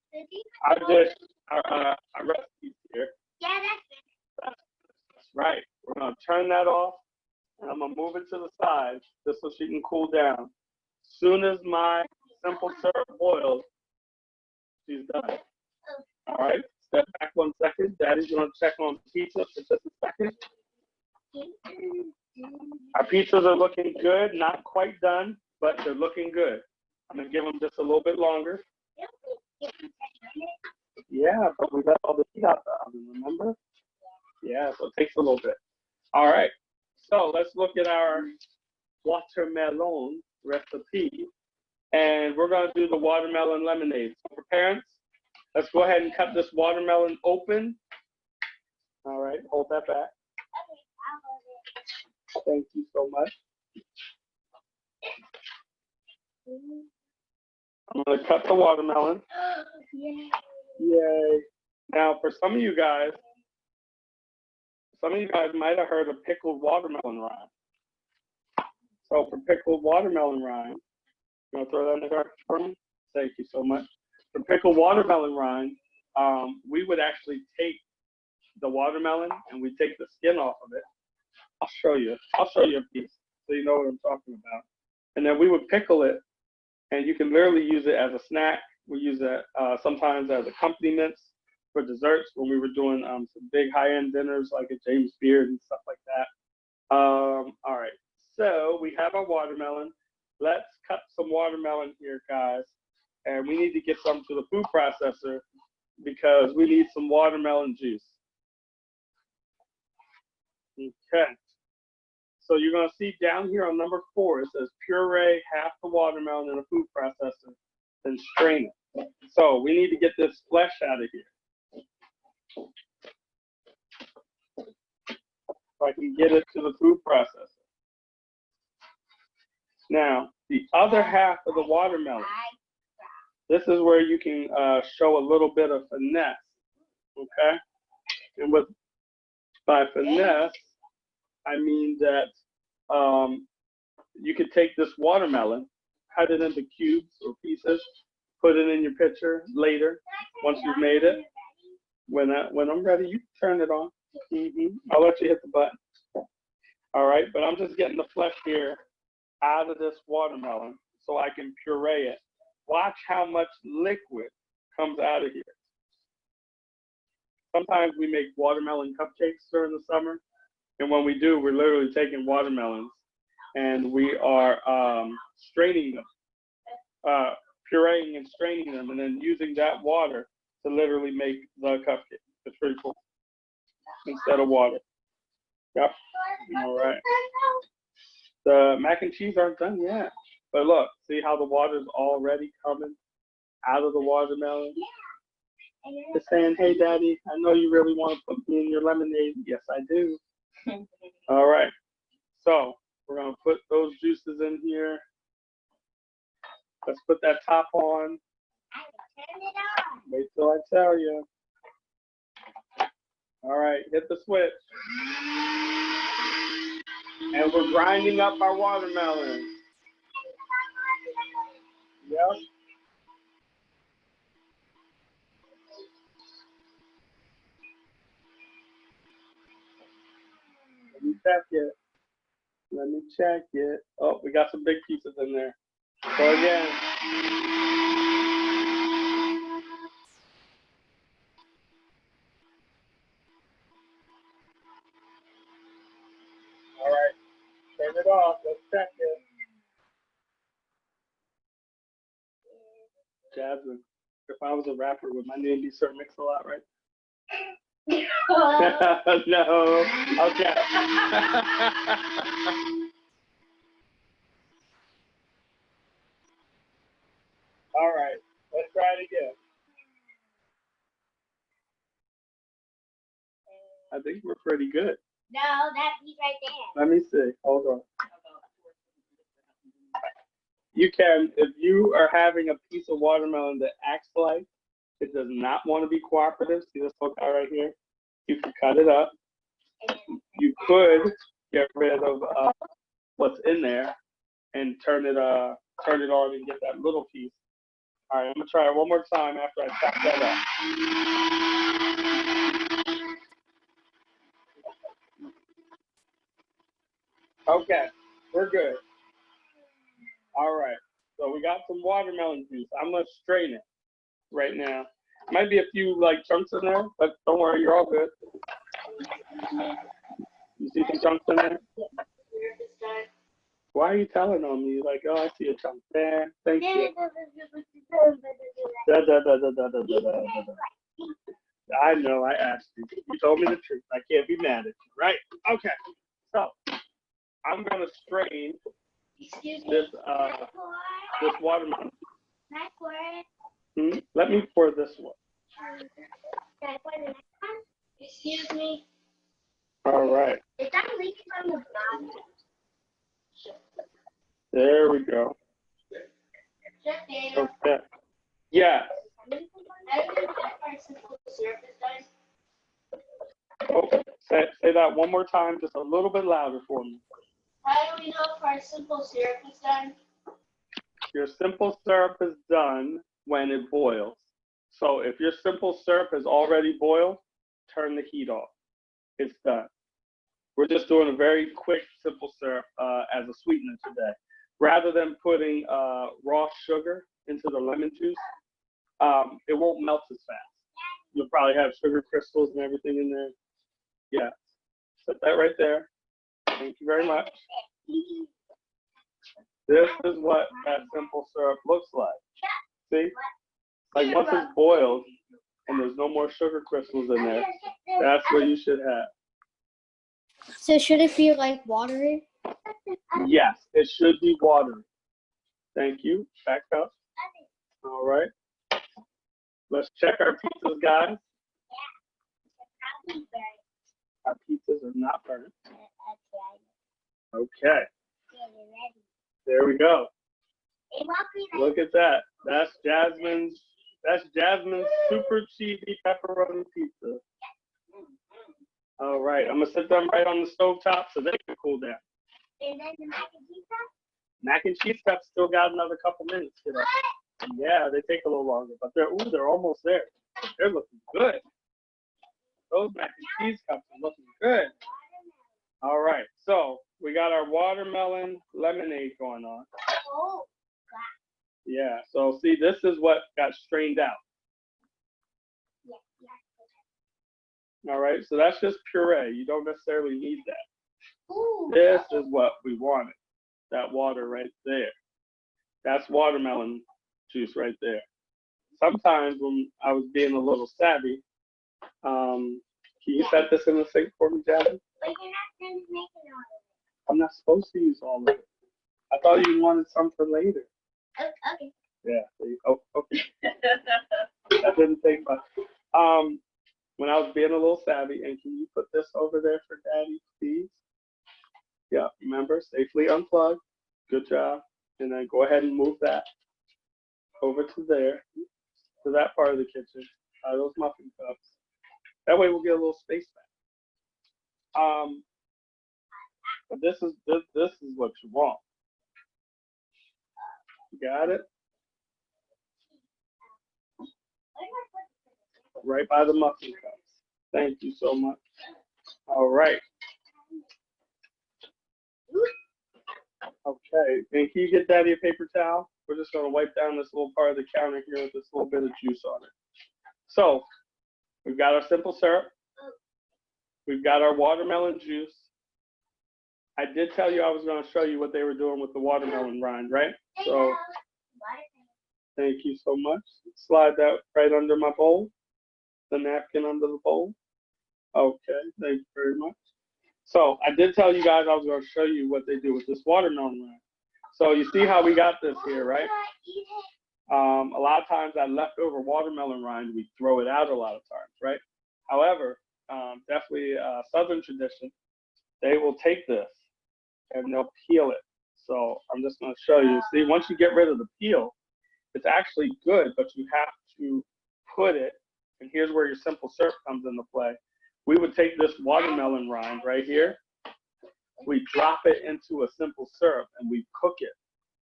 our dish, our recipes here. That's right. We're gonna turn that off, and I'm gonna move it to the side just so she can cool down. Soon as my simple syrup boils, she's done. All right, step back 1 second. Daddy's gonna check on pizza for just a second. Our pizzas are looking good, not quite done, but they're looking good. I'm gonna give them just a little bit longer. Yeah, but we got all the heat out the oven, remember? Yeah, so it takes a little bit. All right, so let's look at our watermelon recipe. And we're gonna do the watermelon lemonade. So for parents, let's go ahead and cut this watermelon open. All right, hold that back. Thank you so much. I'm gonna cut the watermelon. Yay. Now, for some of you guys might have heard of pickled watermelon rind. So for pickled watermelon rind, you wanna throw that in the garbage for me? Thank you so much. For pickled watermelon rind, we would actually take the watermelon and we take the skin off of it. I'll show you a piece so you know what I'm talking about. And then we would pickle it, and you can literally use it as a snack. We use it sometimes as accompaniments for desserts when we were doing some big high-end dinners like at James Beard and stuff like that. All right, so we have our watermelon. Let's cut some watermelon here, guys. And we need to get some to the food processor because we need some watermelon juice. Okay. So you're going to see down here on number 4, it says puree half the watermelon in a food processor, then strain it. So we need to get this flesh out of here. So I can get it to the food processor. Now, the other half of the watermelon, this is where you can show a little bit of finesse, okay? And by finesse, I mean that you could take this watermelon, cut it into cubes or pieces, put it in your pitcher later once you've made it. When I'm ready, you turn it on. I'll let you hit the button. All right, but I'm just getting the flesh here out of this watermelon so I can puree it. Watch how much liquid comes out of here. Sometimes we make watermelon cupcakes during the summer. And when we do, we're literally taking watermelons and we are straining them, pureeing and straining them, and then using that water to literally make the cupcake. It's pretty cool. Instead of water. Yep. All right. The mac and cheese aren't done yet. But look, see how the water's already coming out of the watermelon? It's saying, hey, Daddy, I know you really want to put me in your lemonade. Yes, I do. All right. So we're going to put those juices in here. Let's put that top on. Wait till I tell you. All right, hit the switch. And we're grinding up our watermelon. Yep. Let me test check it. Oh, we got some big pieces in there. So again. All right, turn it off. Let's check it. Jasmine, if I was a rapper, would my name be Sir Mix-a-Lot, right? No. Okay. All right, let's try it again. I think we're pretty good. No, that piece right there. Let me see. Hold on. You can, if you are having a piece of watermelon that acts like it does not want to be cooperative, see this little guy right here? You can cut it up. You could get rid of what's in there and turn it on and get that little piece. All right, I'm gonna try it one more time after I chop that up. Okay, we're good. All right, so we got some watermelon juice. I'm gonna strain it right now. Might be a few like chunks in there, but don't worry, you're all good. You see some chunks in there? Why are you telling on me? Like, oh, I see a chunk there. Thank you. I know, I asked you. You told me the truth. I can't be mad at you, right? Okay, so I'm gonna strain this watermelon. Let me pour this one. Excuse me. All right. Is that leaking from the bottom? There we go. Okay. Yeah. Oh, say that one more time, just a little bit louder for me. How do we know if our simple syrup is done? Your simple syrup is done when it boils. So if your simple syrup is already boiled, turn the heat off. It's done. We're just doing a very quick simple syrup as a sweetener today. Rather than putting raw sugar into the lemon juice, it won't melt as fast. You'll probably have sugar crystals and everything in there. Yeah, set that right there. Thank you very much. This is what that simple syrup looks like. See? Like once it's boiled and there's no more sugar crystals in there, that's what you should have. So should it be like watery? Yes, it should be watery. Thank you. Back up. All right. Let's check our pizzas, guys. Our pizzas are not burnt. Okay. There we go. Look at that. That's Jasmine's super cheesy pepperoni pizza. All right, I'm gonna sit them right on the stove top so they can cool down. And then the mac and cheese stuff? Mac and cheese stuff still got another couple minutes. You know? Yeah, they take a little longer, but they're almost there. They're looking good. Those mac and cheese cups are looking good. All right, so we got our watermelon lemonade going on. Oh, Yeah, so see, this is what got strained out. All right, so that's just puree. You don't necessarily need that. ooh. This is what we wanted. That water right there. That's watermelon juice right there. Sometimes when I was being a little savvy, can you set this in the sink for me, Jasmine? But you're not going to make it all. I'm not supposed to use all of it. I thought you wanted some for later. Oh, okay. Yeah. Oh, okay. That didn't take much. When I was being a little savvy, and can you put this over there for Daddy, please? Yeah. Remember, safely unplug. Good job. And then go ahead and move that over to there, to that part of the kitchen. Those muffin cups. That way we'll get a little space back. But this is what you want. You got it? Right by the muffin cups. Thank you so much. All right. Okay, and can you get Daddy a paper towel? We're just gonna wipe down this little part of the counter here with this little bit of juice on it. So, we've got our simple syrup. We've got our watermelon juice. I did tell you I was gonna show you what they were doing with the watermelon rind, right? So, thank you so much. Slide that right under my bowl, the napkin under the bowl. Okay, thank you very much. So I did tell you guys I was going to show you what they do with this watermelon rind. So you see how we got this here, right? A lot of times that leftover watermelon rind, we throw it out a lot of times, right? However, definitely a Southern tradition, they will take this and they'll peel it. So I'm just going to show you. See, once you get rid of the peel, it's actually good, but you have to put it, and here's where your simple syrup comes into play. We would take this watermelon rind right here, we drop it into a simple syrup, and we cook it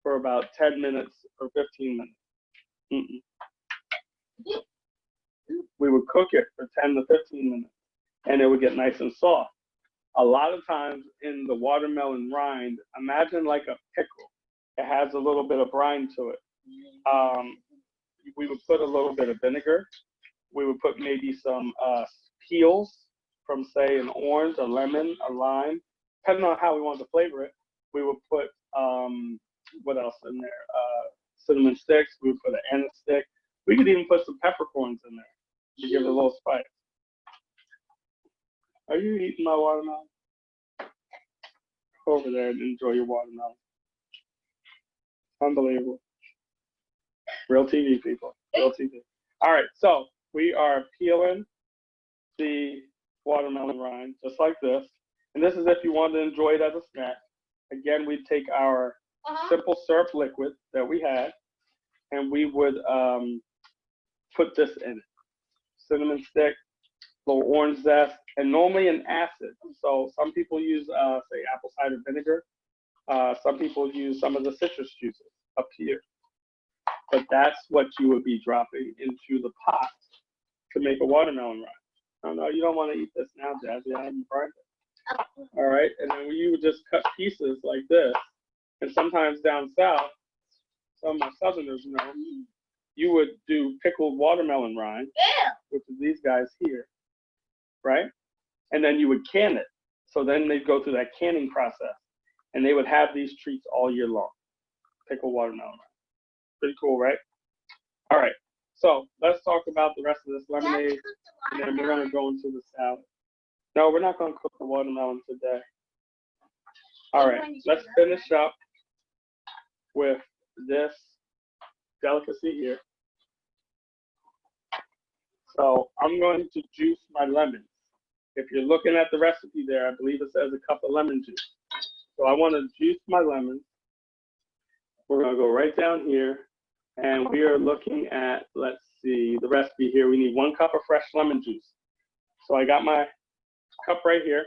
for about 10 minutes or 15 minutes. We would cook it for 10 to 15 minutes, and it would get nice and soft. A lot of times in the watermelon rind, imagine like a pickle. It has a little bit of brine to it. We would put a little bit of vinegar. We would put maybe some peels from, say, an orange, a lemon, a lime, depending on how we want to flavor it. We would put, what else in there? Cinnamon sticks. We would put an anise stick. We could even put some peppercorns in there to give it a little spice. Are you eating my watermelon? Go over there and enjoy your watermelon. Unbelievable. Real TV, people. Real TV. All right, so we are peeling the watermelon rind just like this. And this is if you want to enjoy it as a snack. Again, we'd take our simple syrup liquid that we had, and we would put this in it. Cinnamon stick, little orange zest, and normally an acid. So some people use, say, apple cider vinegar. Some people use some of the citrus juices up here. But that's what you would be dropping into the pot to make a watermelon rind. Oh, no, you don't want to eat this now, Jazzy. I haven't fried it. All right, and then you would just cut pieces like this. And sometimes down south, some of my Southerners know, you would do pickled watermelon rind, which is these guys here, right? And then you would can it. So then they'd go through that canning process, and they would have these treats all year long. Pickled watermelon rind. Pretty cool, right? All right, so let's talk about the rest of this lemonade, and then we're gonna go into the salad. No, we're not gonna cook the watermelon today. All right, let's finish up with this delicacy here. So I'm going to juice my lemons. If you're looking at the recipe there, I believe it says a cup of lemon juice. So I want to juice my lemons. We're gonna go right down here. And we are looking at, let's see, the recipe here. We need 1 cup of fresh lemon juice. So I got my cup right here.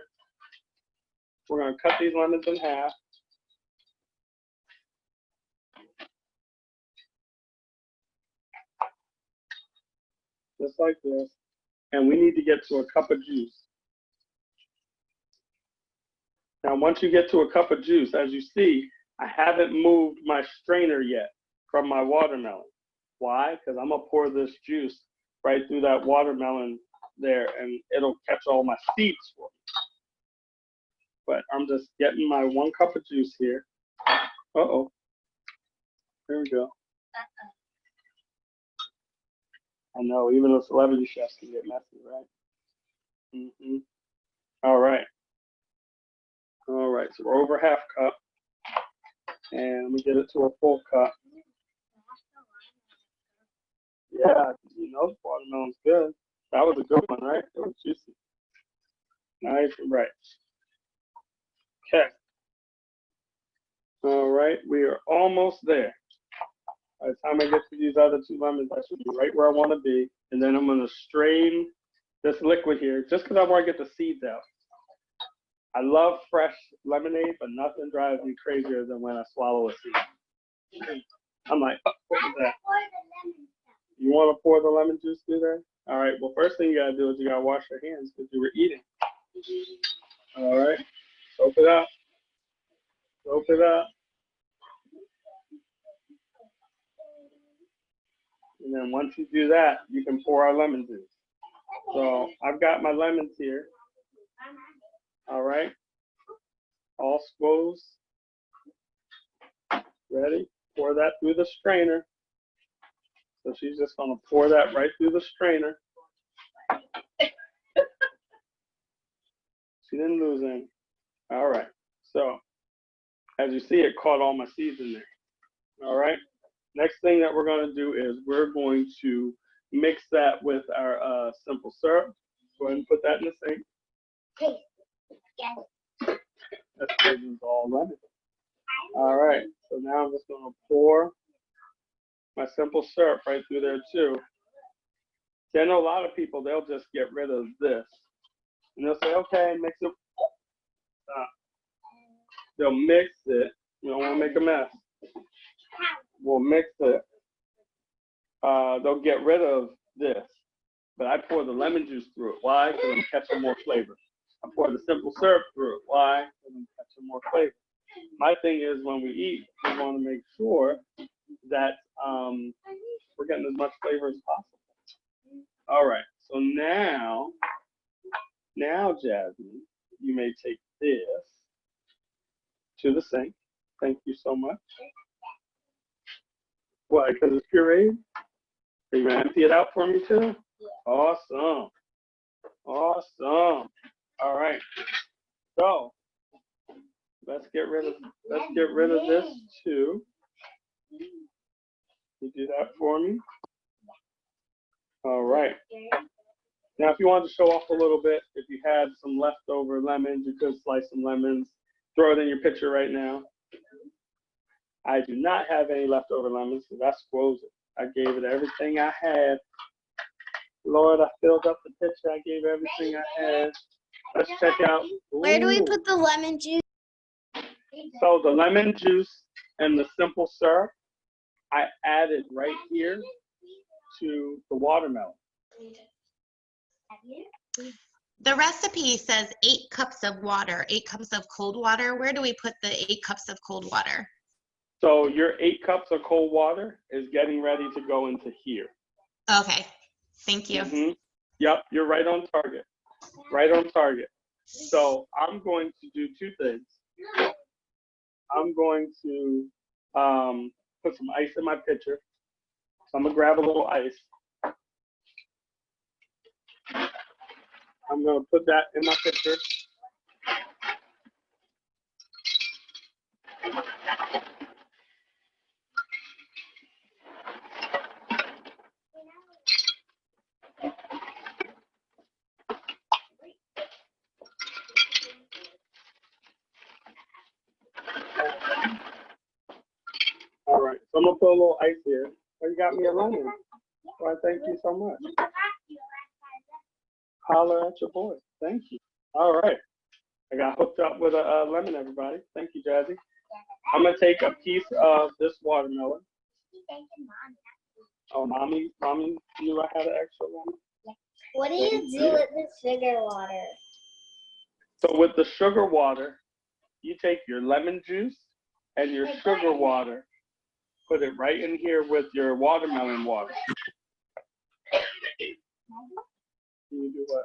We're going to cut these lemons in half. Just like this. And we need to get to a cup of juice. Now, once you get to a cup of juice, as you see, I haven't moved my strainer yet from my watermelon. Why? Because I'm gonna pour this juice right through that watermelon there, and it'll catch all my seeds for me. But I'm just getting my 1 cup of juice here. Uh-oh. Here we go. I know, even the celebrity chefs can get messy, right? All right. All right, so we're over half cup. And we get it to a full cup. Yeah, you know, watermelon's good. That was a good one, right? It was juicy. Nice and right. Okay. All right, we are almost there. By the time I get to these other 2 lemons, I should be right where I want to be. And then I'm going to strain this liquid here, just because I want to get the seeds out. I love fresh lemonade, but nothing drives me crazier than when I swallow a seed. I'm like, oh, what was that? You want to pour the lemon juice through there? All right, well, first thing you got to do is you got to wash your hands because you were eating. All right, soak it up. Soak it up. And then once you do that, you can pour our lemon juice. So I've got my lemons here. All right. All squoze. Ready? Pour that through the strainer. So she's just gonna pour that right through the strainer. She didn't lose any. All right. So as you see, it caught all my seeds in there. All right. Next thing that we're going to do is we're going to mix that with our simple syrup. Go ahead and put that in the sink. That's all lemon. All right. So now I'm just going to pour my simple syrup right through there too. See, I know a lot of people, they'll just get rid of this. And they'll say, okay, mix it. They'll mix it. You don't want to make a mess. We'll mix it. They'll get rid of this. But I pour the lemon juice through it. Why? Because I'm catching more flavor. I pour the simple syrup through it. Why? Because I'm catching more flavor. My thing is when we eat, we want to make sure that we're getting as much flavor as possible. All right. So now, Jasmine, you may take this to the sink. Thank you so much. Why? Because it's pureed? Are you going to empty it out for me too? Awesome. Awesome. All right. So let's get rid of this too. You do that for me. All right. Now, if you wanted to show off a little bit, if you had some leftover lemons, you could slice some lemons, throw it in your pitcher right now. I do not have any leftover lemons, so that's squoze it. I gave it everything I had. Lord, I filled up the pitcher. I gave everything I had. Let's check out. Where do we put the lemon juice? So the lemon juice and the simple syrup, I added right here to the watermelon. The recipe says 8 cups of water, 8 cups of cold water. Where do we put the 8 cups of cold water? So your 8 cups of cold water is getting ready to go into here. Okay, thank you. Mm-hmm. Yep, you're right on target. Right on target. So I'm going to do 2 things. I'm going to put some ice in my pitcher. So I'm gonna grab a little ice. I'm gonna put that in my pitcher. All right, so I'm gonna put a little ice here. Oh, you got me a lemon. Well, thank you so much. Holler at your boy. Thank you. All right. I got hooked up with a lemon, everybody. Thank you, Jazzy. I'm going to take a piece of this watermelon. Oh, mommy knew I had an extra lemon. What do you do with the sugar water? So with the sugar water, you take your lemon juice and your sugar water, put it right in here with your watermelon water. Can you do what?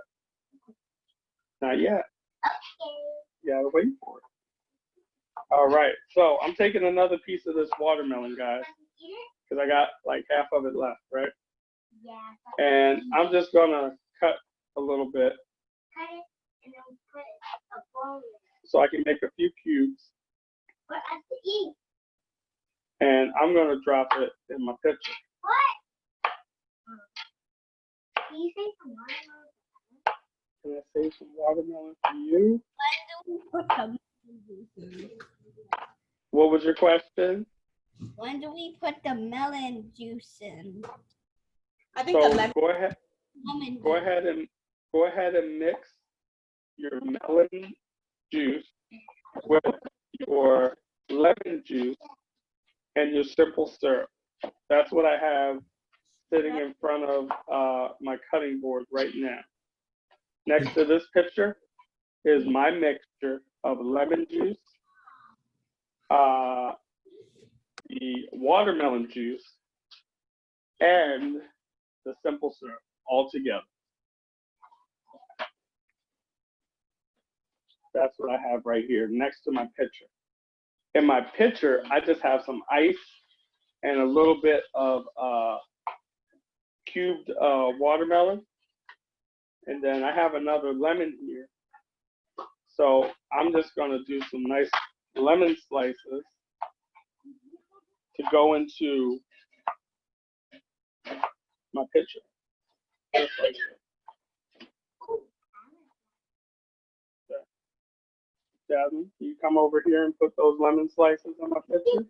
Not yet. You gotta wait for it. All right, so I'm taking another piece of this watermelon, guys, because I got like half of it left, right? Yeah. And I'm just gonna cut a little bit so I can make a few cubes. And I'm gonna drop it in my pitcher. Can you say some watermelon? Can I save some watermelon for you? What was your question? When do we put the melon juice in? I think So the lemon. go ahead and mix your melon juice with your lemon juice and your simple syrup. That's what I have sitting in front of my cutting board right now. Next to this picture is my mixture of lemon juice, the watermelon juice, and the simple syrup all together. That's what I have right here next to my pitcher. In my pitcher, I just have some ice and a little bit of cubed watermelon. And then I have another lemon here. So I'm just gonna do some nice lemon slices to go into my pitcher. Just like that. Jasmine, can you come over here and put those lemon slices on my pitcher?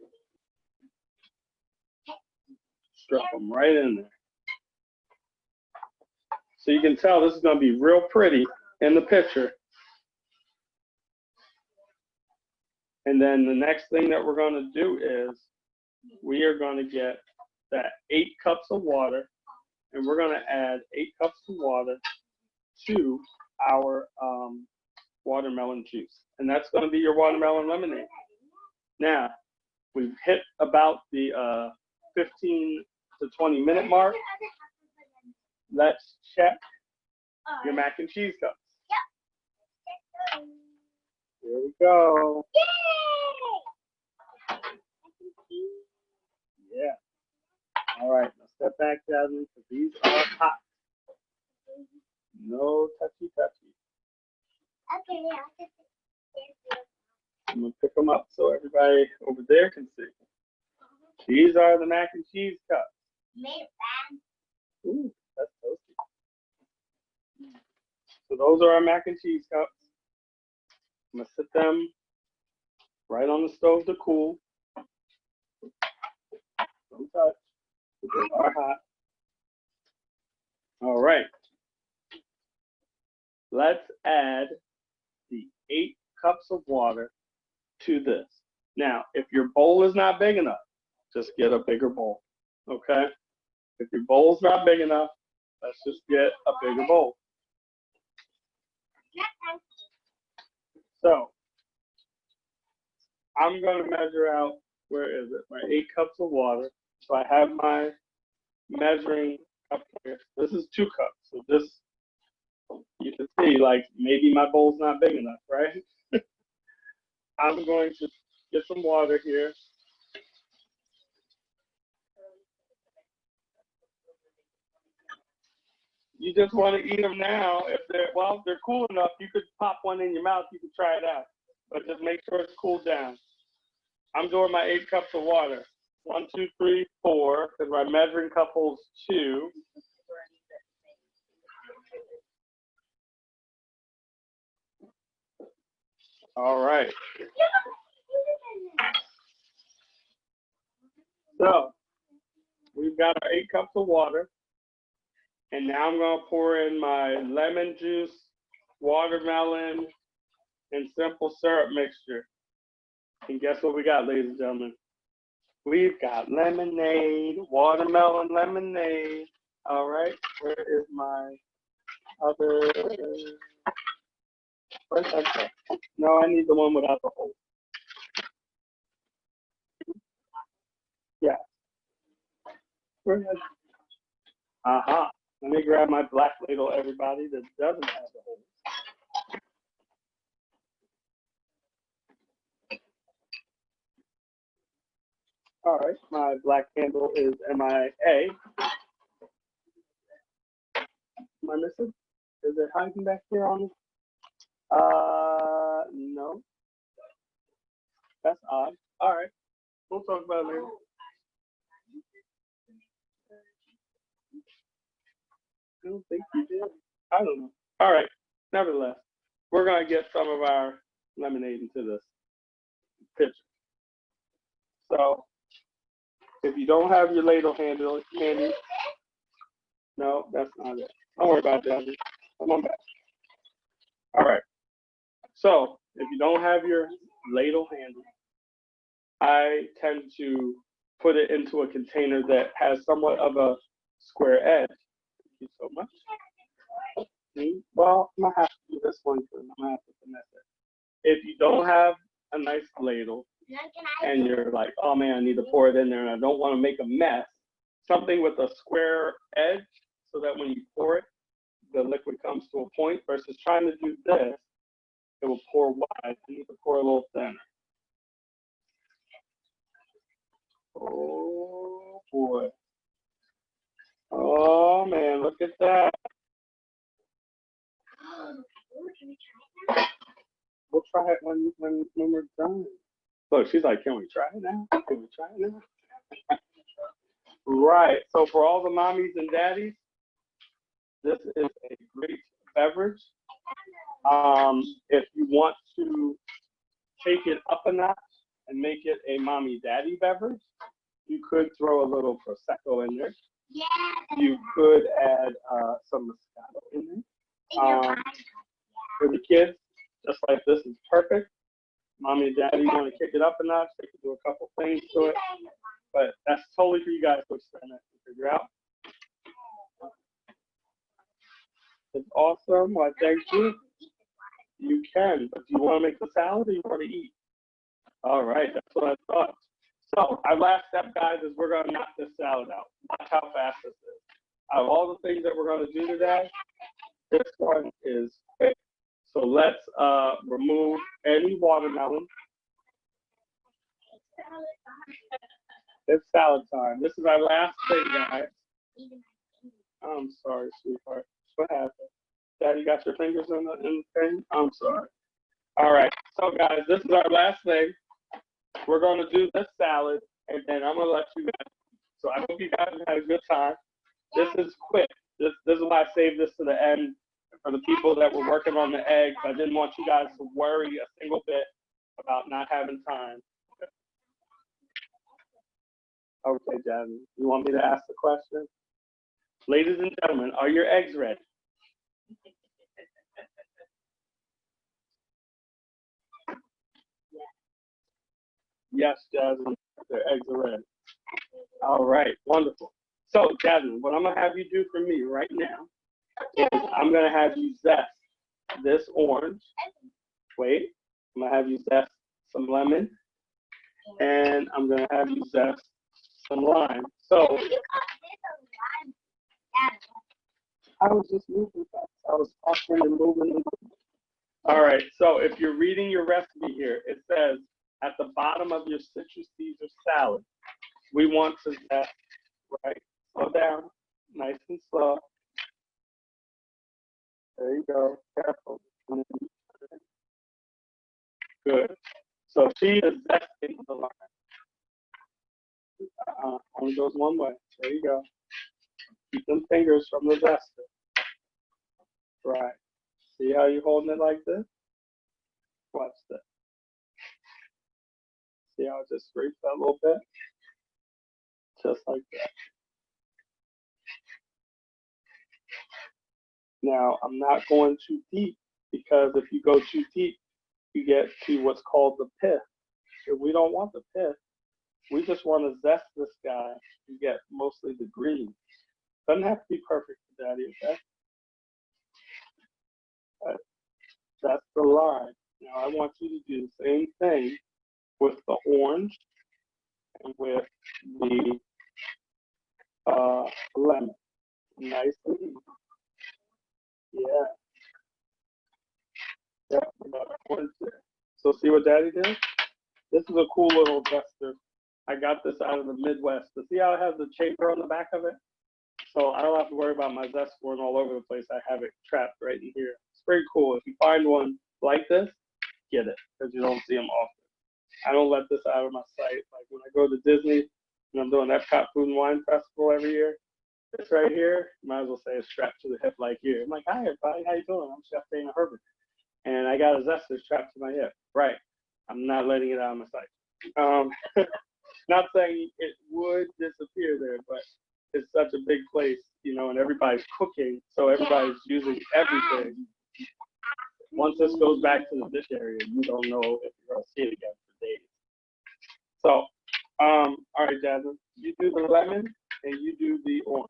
Strap them right in there. So you can tell this is gonna be real pretty in the pitcher. And then the next thing that we're gonna do is we are gonna get that 8 cups of water, and we're gonna add 8 cups of water to our watermelon juice. And that's gonna be your watermelon lemonade. Now, we've hit about the 15 to 20 minute mark. Let's check your mac and cheese cups. Here we go. Yeah. All right, now step back, Jasmine, because these are hot. No touchy. I'm gonna pick them up so everybody over there can see. These are the mac and cheese cups. Ooh, that's toasty. So those are our mac and cheese cups. I'm gonna sit them right on the stove to cool. Don't touch, because they are hot. All right. Let's add the 8 cups of water to this. Now, if your bowl is not big enough, just get a bigger bowl, okay? If your bowl's not big enough, let's just get a bigger bowl. So, I'm gonna measure out, where is it? My 8 cups of water. So I have my measuring cup here. This is 2 cups. So this, you can see, like, maybe my bowl's not big enough, right? I'm going to get some water here. You just want to eat them now. If they're cool enough, you could pop one in your mouth. You can try it out, but just make sure it's cooled down. I'm doing my 8 cups of water. 1, 2, 3, 4, because my measuring cup holds 2. All right. So we've got our 8 cups of water. And now I'm going to pour in my lemon juice, watermelon, and simple syrup mixture. And guess what we got, ladies and gentlemen? We've got lemonade, watermelon lemonade. All right, where is my other? Where's that cup? No, I need the one without the hole. Yeah. Where is it? Aha. Let me grab my black ladle, everybody, that doesn't have the hole. All right, my black handle is MIA. Am I missing? Is it hiding back here on me? No. That's odd. All right, we'll talk about it later. I don't think you did. I don't know. All right, nevertheless, we're gonna get some of our lemonade into this pitcher. So, if you don't have your ladle handle handy, no, that's not it. Don't worry about that. Come on back. All right. So, if you don't have your ladle handy, I tend to put it into a container that has somewhat of a square edge. Thank you so much. Well, I'm gonna have to do this one because I'm gonna have to finesse it. If you don't have a nice ladle and you're like, oh man, I need to pour it in there and I don't want to make a mess, something with a square edge so that when you pour it, the liquid comes to a point versus trying to do this, it will pour wide. You need to pour a little thinner. Oh boy. Oh man, look at that. We'll try it when we're done. Look, she's like, can we try it now? Can we try it now? Right. So for all the mommies and daddies, this is a great beverage. If you want to take it up a notch and make it a mommy daddy beverage, you could throw a little Prosecco in there. You could add some Moscato in there. For the kids, just like this is perfect. Mommy and daddy want to kick it up a notch, they can do a couple things to it. But that's totally for you guys to experiment and figure out. It's awesome. Well, thank you. You can, but do you want to make the salad or you want to eat? All right, that's what I thought. So our last step, guys, is we're going to knock this salad out. Watch how fast this is. Out of all the things that we're going to do today, this one is quick. So let's remove any watermelon. It's salad time. This is our last thing, guys. I'm sorry, sweetheart. What happened? Daddy got your fingers in the thing? I'm sorry. All right. So, guys, this is our last thing. We're going to do this salad, and then I'm going to let you guys. So I hope you guys had a good time. This is quick. This is why I saved this to the end. For the people that were working on the eggs, I didn't want you guys to worry a single bit about not having time. Okay, Jasmine, you want me to ask the question? Ladies and gentlemen, are your eggs ready? Yes, Jasmine, their eggs are ready. All right, wonderful. So, Jasmine, what I'm gonna have you do for me right now is I'm gonna have you zest this orange. Wait, I'm gonna have you zest some lemon, and I'm gonna have you zest some lime. So I was just moving fast. I was talking and moving. All right, so if you're reading your recipe here, it says at the bottom of your citrus Caesar salad, we want to zest, right? Slow down, nice and slow. There you go, careful. Good. So she is zesting the lime. Only goes one way. There you go. Keep them fingers from the zester. Right. See how you're holding it like this? Watch this. See how it just scrapes that a little bit? Just like that. Now, I'm not going too deep because if you go too deep, you get to what's called the pith. If we don't want the pith, we just want to zest this guy and get mostly the green. Doesn't have to be perfect for Daddy, okay? That's the line. Now I want you to do the same thing with the orange and with the lemon. Nice and easy. Yeah. Yeah, orange there. So see what Daddy did? This is a cool little zester. I got this out of the Midwest. But see how it has the chamber on the back of it? So I don't have to worry about my zest going all over the place. I have it trapped right in here. It's pretty cool. If you find one like this, get it, because you don't see them often. I don't let this out of my sight. Like when I go to Disney and I'm doing Epcot Food and Wine Festival every year, this right here, you might as well say it's strapped to the hip like here. I'm like, hi everybody, how you doing? I'm Chef Dana Herbert. And I got a zester strapped to my hip. Right. I'm not letting it out of my sight. Not saying it would disappear there, but it's such a big place, you know, and everybody's cooking, so everybody's using everything. Once this goes back to the dish area, you don't know if you're going to see it again for days. So, all right, Jasmine, you do the lemon and you do the orange.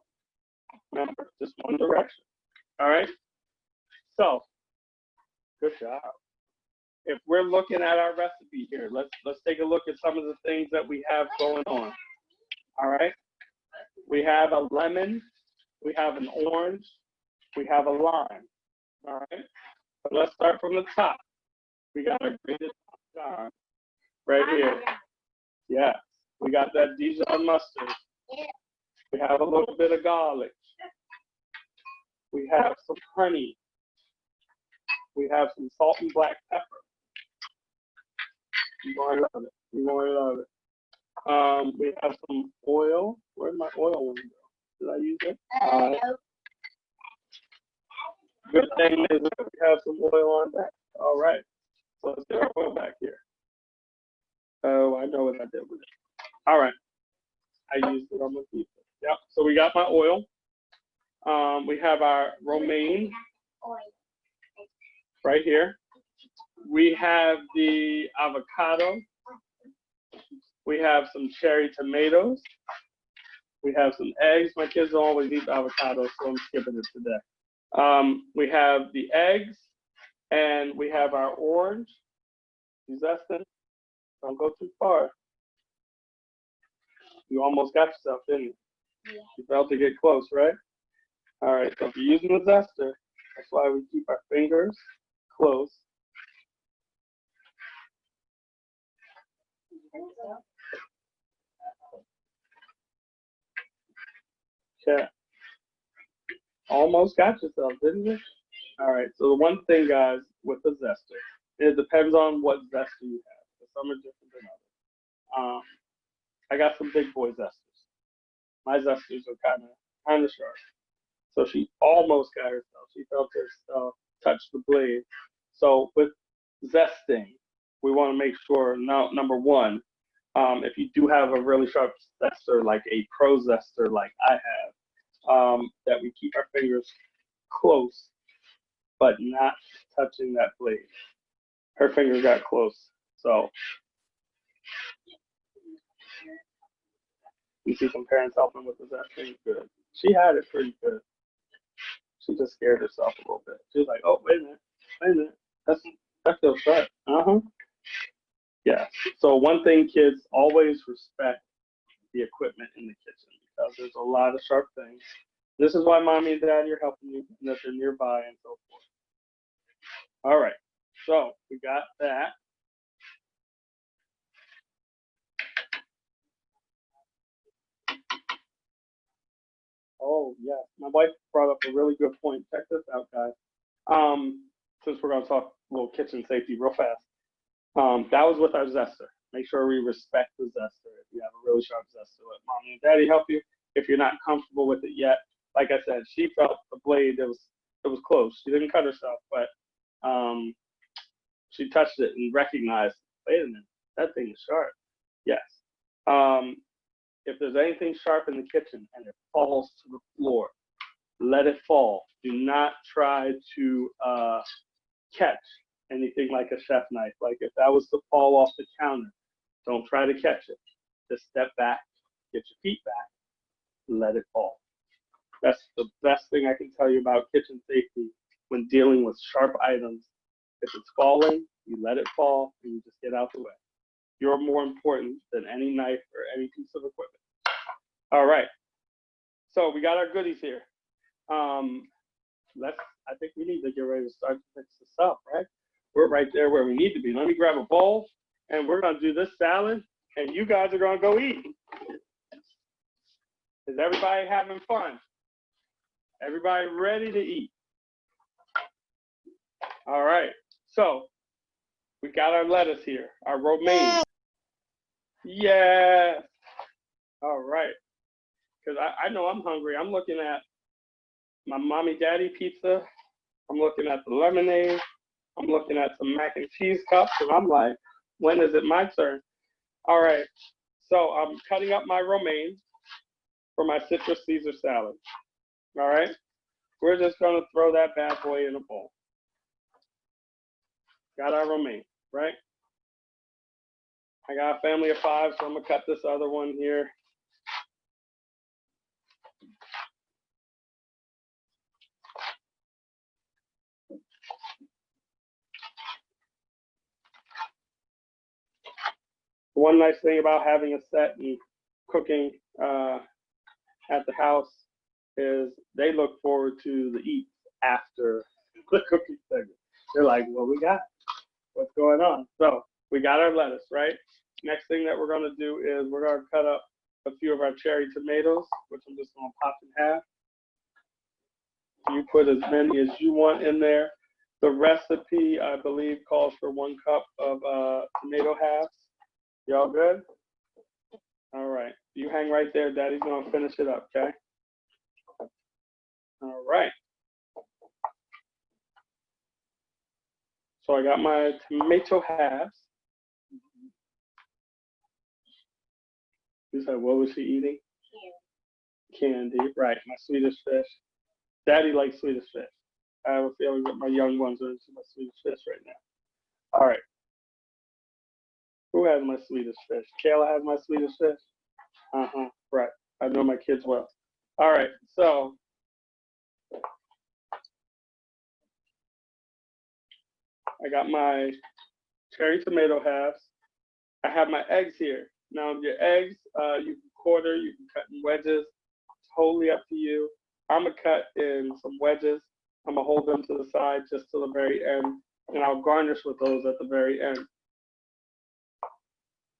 Remember, just one direction. All right? So, good job. If we're looking at our recipe here, let's take a look at some of the things that we have going on. All right? We have a lemon, we have an orange, we have a lime. All right. So let's start from the top. We got our grated Parmesan right here. Yeah. We got that Dijon mustard. We have a little bit of garlic. We have some honey. We have some salt and black pepper. You're going to love it. You're going to love it. We have some oil. Where's my oil window? Did I use it? Good thing is that we have some oil on that. All right. So let's get our oil back here. Oh, I know what I did with it. All right. I used it on my pizza. Yep. So we got my oil. We have our romaine right here. We have the avocado. We have some cherry tomatoes. We have some eggs. My kids don't always eat the avocado, so I'm skipping it today. We have the eggs, and we have our orange. You zesting? Don't go too far. You almost got yourself, didn't you? Yeah. You felt to get close, right? All right, so if you're using the zester, that's why we keep our fingers close. Yeah. Almost got yourself, didn't you? All right, so the one thing, guys, with the zester, it depends on what zester you have. Some are different than others. I got some big boy zesters. My zesters are kind of sharp. So she almost got herself. She felt herself touch the blade. So with zesting, we want to make sure, now, number one, if you do have a really sharp zester, like a pro zester like I have, that we keep our fingers close, but not touching that blade. Her finger got close. So you see some parents helping with the zesting. Good. She had it pretty good. She just scared herself a little bit. She was like, oh, wait a minute. That feels sharp. Yeah. So one thing, kids, always respect the equipment in the kitchen because there's a lot of sharp things. This is why mommy and daddy are helping you and that they're nearby and so forth. All right. So we got that. Oh, yeah. My wife brought up a really good point. Check this out, guys. Since we're going to talk a little kitchen safety real fast. That was with our zester. Make sure we respect the zester. If you have a really sharp zester, let mommy and daddy help you. If you're not comfortable with it yet, like I said, she felt the blade. It was close. She didn't cut herself, but she touched it and recognized, wait a minute, that thing is sharp. Yes. If there's anything sharp in the kitchen and it falls to the floor, let it fall. Do not try to catch anything like a chef knife. Like if that was to fall off the counter, don't try to catch it. Just step back, get your feet back, let it fall. That's the best thing I can tell you about kitchen safety when dealing with sharp items. If it's falling, you let it fall and you just get out the way. You're more important than any knife or any piece of equipment. All right. So we got our goodies here. I think we need to get ready to start to fix this up, right? We're right there where we need to be. Let me grab a bowl and we're gonna do this salad and you guys are gonna go eat. Is everybody having fun? Everybody ready to eat? All right. So we got our lettuce here, our romaine. Yeah. All right. Because I know I'm hungry. I'm looking at my mommy daddy pizza. I'm looking at the lemonade. I'm looking at some mac and cheese cups. And I'm like, when is it my turn? All right. So I'm cutting up my romaine for my citrus Caesar salad. All right. We're just going to throw that bad boy in a bowl. Got our romaine, right? I got a family of 5, so I'm gonna cut this other one here. One nice thing about having a set and cooking at the house is they look forward to the eats after the cooking segment. They're like, "What we got? What's going on?" So we got our lettuce, right? Next thing that we're gonna do is we're gonna cut up a few of our cherry tomatoes, which I'm just gonna pop in half. You put as many as you want in there. The recipe, I believe, calls for 1 cup of tomato halves. Y'all good? All right. You hang right there. Daddy's going to finish it up, okay? All right. So I got my tomato halves. You said, what was she eating? Candy. Right. My Swedish fish. Daddy likes Swedish fish. I have a feeling that my young ones are into my Swedish fish right now. All right. Who has my Swedish fish? Kayla has my Swedish fish? Uh-huh. Right. I know my kids well. All right. So I got my cherry tomato halves. I have my eggs here. Now your eggs, you can quarter, you can cut in wedges. Totally up to you. I'm gonna cut in some wedges. I'm gonna hold them to the side just to the very end, and I'll garnish with those at the very end.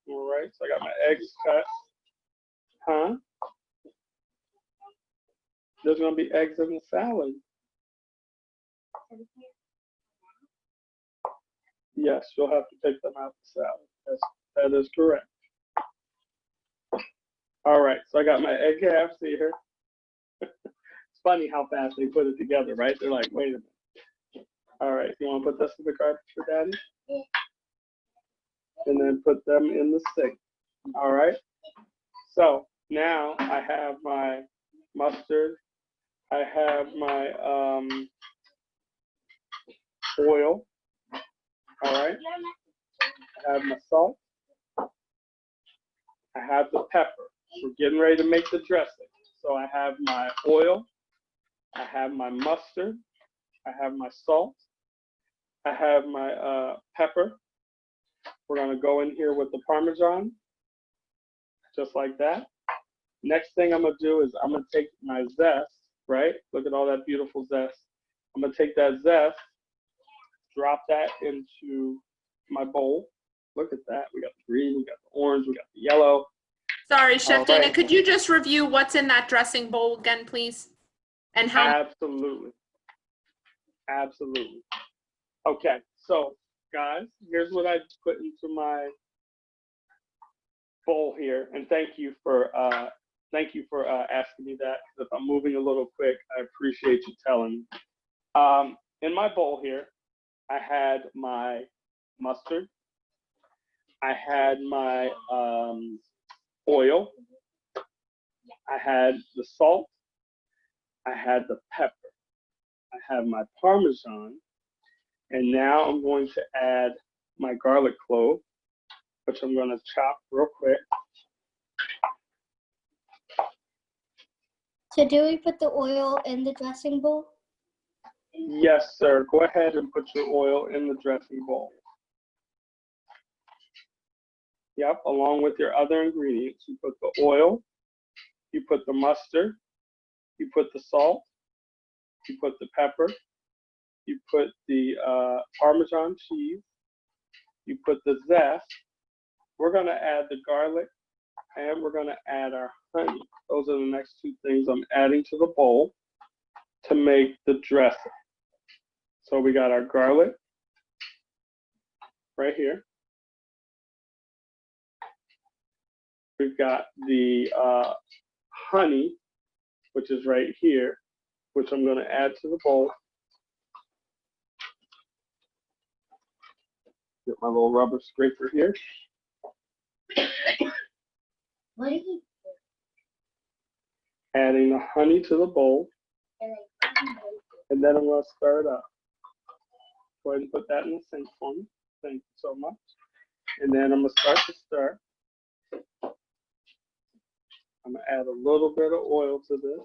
All right, so I got my eggs cut. Huh? There's gonna be eggs in the salad. Yes, you'll have to take them out the salad. That is correct. All right, so I got my egg halves here. It's funny how fast they put it together, right? They're like, wait a minute. All right, you want to put this in the garbage for Daddy? And then put them in the sink. All right. So now I have my mustard. I have my oil. All right. I have my salt. I have the pepper. We're getting ready to make the dressing. So I have my oil. I have my mustard. I have my salt. I have my pepper. We're going to go in here with the Parmesan, just like that. Next thing I'm going to do is I'm going to take my zest, right? Look at all that beautiful zest. I'm going to take that zest, drop that into my bowl. Look at that. We got the green, we got the orange, we got the yellow. Sorry, Chef Dana, right. could you just review what's in that dressing bowl again, please? And how? Absolutely. Absolutely. Okay, so guys, here's what I put into my bowl here, and thank you for asking me that. If I'm moving a little quick, I appreciate you telling me. In my bowl here, I had my mustard. I had my oil. I had the salt. I had the pepper. I have my Parmesan. And now I'm going to add my garlic clove, which I'm going to chop real quick. So do we put the oil in the dressing bowl? Yes, sir. Go ahead and put your oil in the dressing bowl. Yep, along with your other ingredients. You put the oil, you put the mustard, you put the salt, you put the pepper, you put the Parmesan cheese, you put the zest. We're going to add the garlic, and we're going to add our honey. Those are the next two things I'm adding to the bowl to make the dressing. So we got our garlic right here. We've got the honey, which is right here, which I'm going to add to the bowl. Get my little rubber scraper here. What are you Adding the honey to the bowl. And then I'm going to stir it up. Go ahead and put that in the sink for me. Thank you so much. And then I'm going to start to stir. I'm going to add a little bit of oil to this.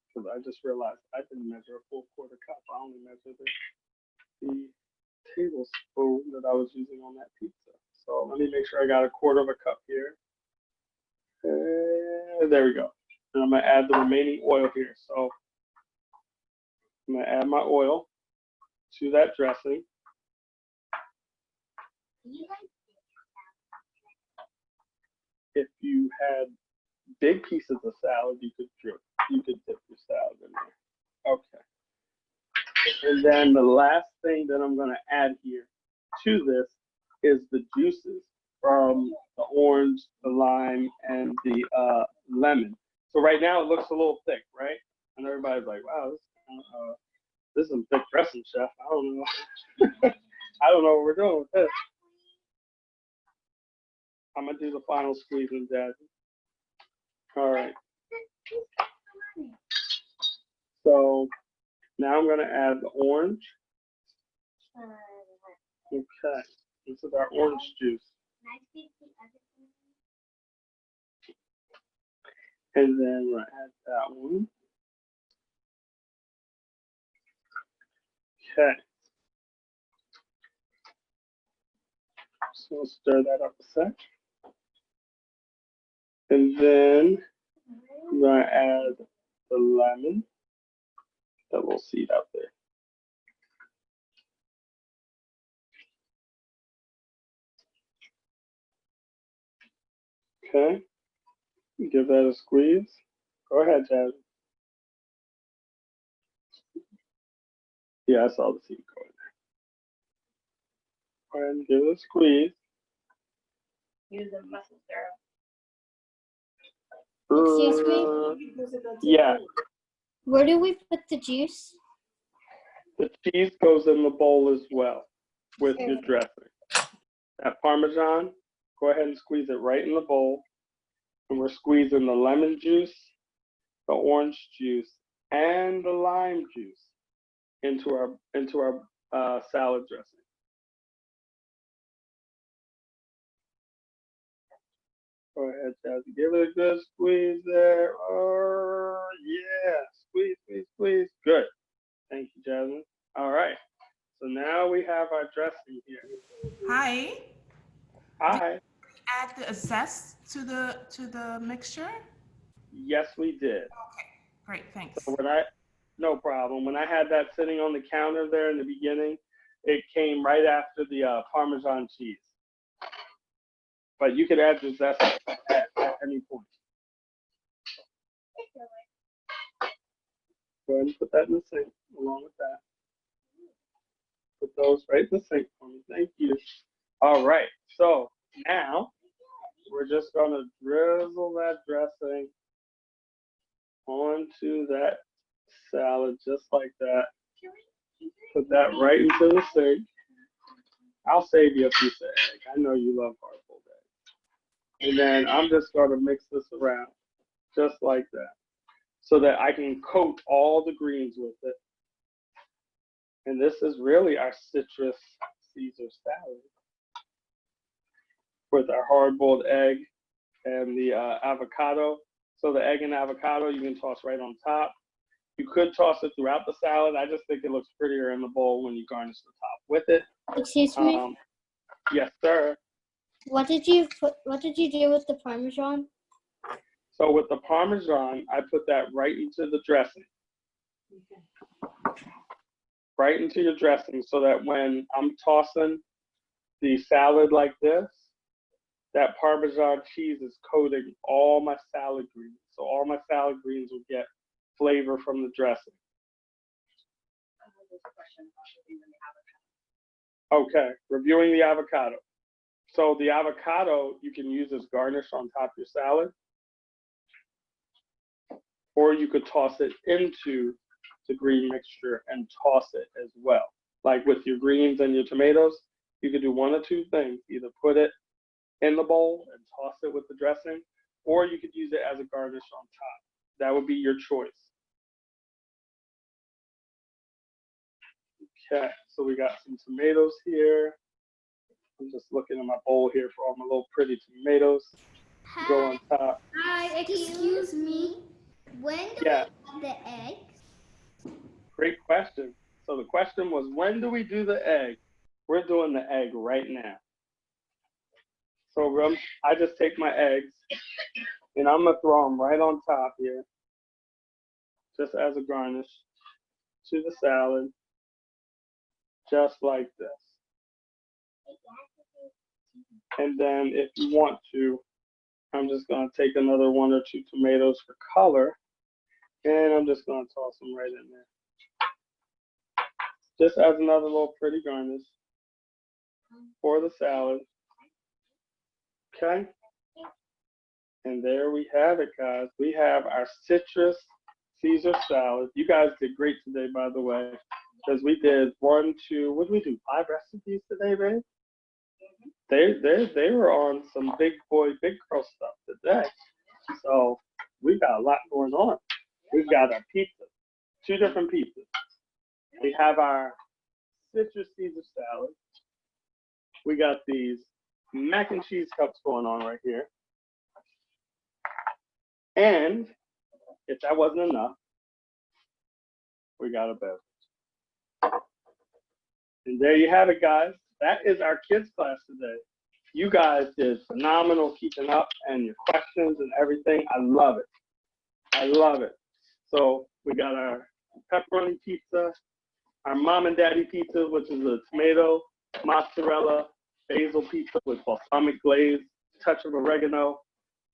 Because I just realized I didn't measure a full quarter cup. I only measured the tablespoon that I was using on that pizza. So let me make sure I got a quarter of a cup here. There we go. And I'm gonna add the remaining oil here. So I'm gonna add my oil to that dressing. If you had big pieces of salad, you could dip your salad in there. Okay. And then the last thing that I'm gonna add here to this is the juices from the orange, the lime, and the lemon. So right now it looks a little thick, right? And everybody's like, wow, this is some thick dressing, chef. I don't know. I don't know what we're doing with this. I'm gonna do the final squeezing, Jazzy. All right. So now I'm gonna add the orange. Okay, this is our orange juice. And then we'll add that one. Okay. So we'll stir that up a sec. And then I'm gonna add the lemon, that little seed out there. Okay, give that a squeeze. Go ahead, Jazz. Yeah, I saw the seed go in there. Go ahead and give it a squeeze. Use a muscle syrup. Excuse me? Yeah, Where do we put the juice? the cheese goes in the bowl as well with your dressing. That Parmesan, go ahead and squeeze it right in the bowl. And we're squeezing the lemon juice, the orange juice, and the lime juice into our salad dressing. Go ahead, Jazzy. Give it a good squeeze there. Oh, yeah. Squeeze, squeeze, squeeze. Good. Thank you, Jasmine. All right. So now we have our dressing here. Hi. Hi. Add the zest to the mixture. Yes, we did. Okay. Great. Thanks. So no problem. When I had that sitting on the counter there in the beginning, it came right after the Parmesan cheese. But you could add the zest at any point. Go ahead and put that in the sink along with that. Put those right in the sink for me. Thank you. All right. So now we're just going to drizzle that dressing onto that salad just like that. Put that right into the sink. I'll save you a piece of egg. I know you love hard-boiled eggs. And then I'm just going to mix this around just like that so that I can coat all the greens with it. And this is really our citrus Caesar salad with our hard-boiled egg and the avocado. So the egg and avocado you can toss right on top. You could toss it throughout the salad. I just think it looks prettier in the bowl when you garnish the top with it. Excuse me? Yes, sir. What did you do with the Parmesan? So with the Parmesan, I put that right into the dressing. Right into your dressing so that when I'm tossing the salad like this, that Parmesan cheese is coating all my salad greens. So all my salad greens will get flavor from the dressing. Okay, reviewing the avocado. So the avocado you can use as garnish on top of your salad, or you could toss it into the green mixture and toss it as well. Like with your greens and your tomatoes, you could do one of two things. Either put it in the bowl and toss it with the dressing, or you could use it as a garnish on top. That would be your choice. Okay, so we got some tomatoes here. I'm just looking at my bowl here for all my little pretty tomatoes. Go on top. Hi, excuse me. When do we add the eggs? Great question. So the question was, when do we do the egg? we're doing the egg right now. So I just take my eggs and I'm gonna throw them right on top here, just as a garnish to the salad, just like this. And then if you want to, I'm just gonna take another 1 or 2 tomatoes for color, and I'm just gonna toss them right in there. Just as another little pretty garnish for the salad. Okay? And there we have it, guys. We have our citrus Caesar salad. You guys did great today, by the way, because we did 1, 2, what did we do? 5 recipes today, right? They were on some big boy, big girl stuff today. So we've got a lot going on. We've got our pizza, 2 different pizzas. We have our citrus Caesar salad. We got these mac and cheese cups going on right here. And if that wasn't enough, we got a beverage. And there you have it, guys. That is our kids class today. You guys did phenomenal keeping up and your questions and everything. I love it. I love it. So we got our pepperoni pizza, our mom and daddy pizza, which is a tomato, mozzarella, basil pizza with balsamic glaze, touch of oregano.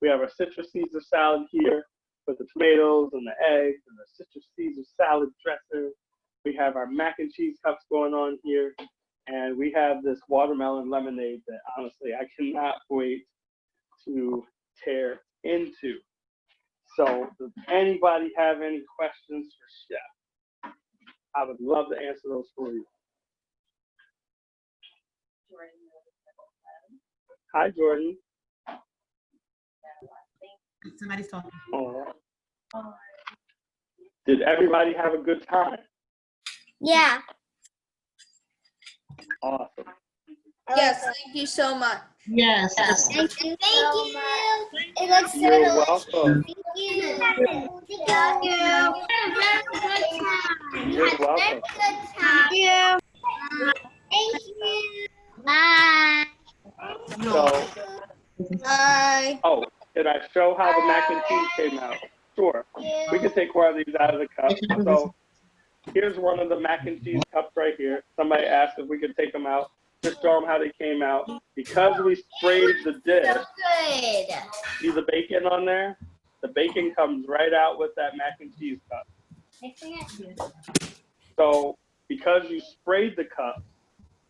We have our citrus Caesar salad here with the tomatoes and the eggs and the citrus Caesar salad dressing. We have our mac and cheese cups going on here. And we have this watermelon lemonade that honestly I cannot wait to tear into. So does anybody have any questions for Chef? I would love to answer those for you. Hi, Jordan. Somebody's talking. All right. Did everybody have a good time? Yeah. Awesome. Yes, thank you so much. Yes. Thank you. Thank you. It looks so You're delicious. welcome. Thank you. Thank you. You're welcome. Thank you. Thank you. Bye. So, Bye. oh, did I show how the mac and cheese came out? Sure. We can take one of these out of the cup. So here's one of the mac and cheese cups right here. Somebody asked if we could take them out. Just show them how they came out. Because we sprayed the dish, Good. see the bacon on there? The bacon comes right out with that mac and cheese cup. So because you sprayed the cup,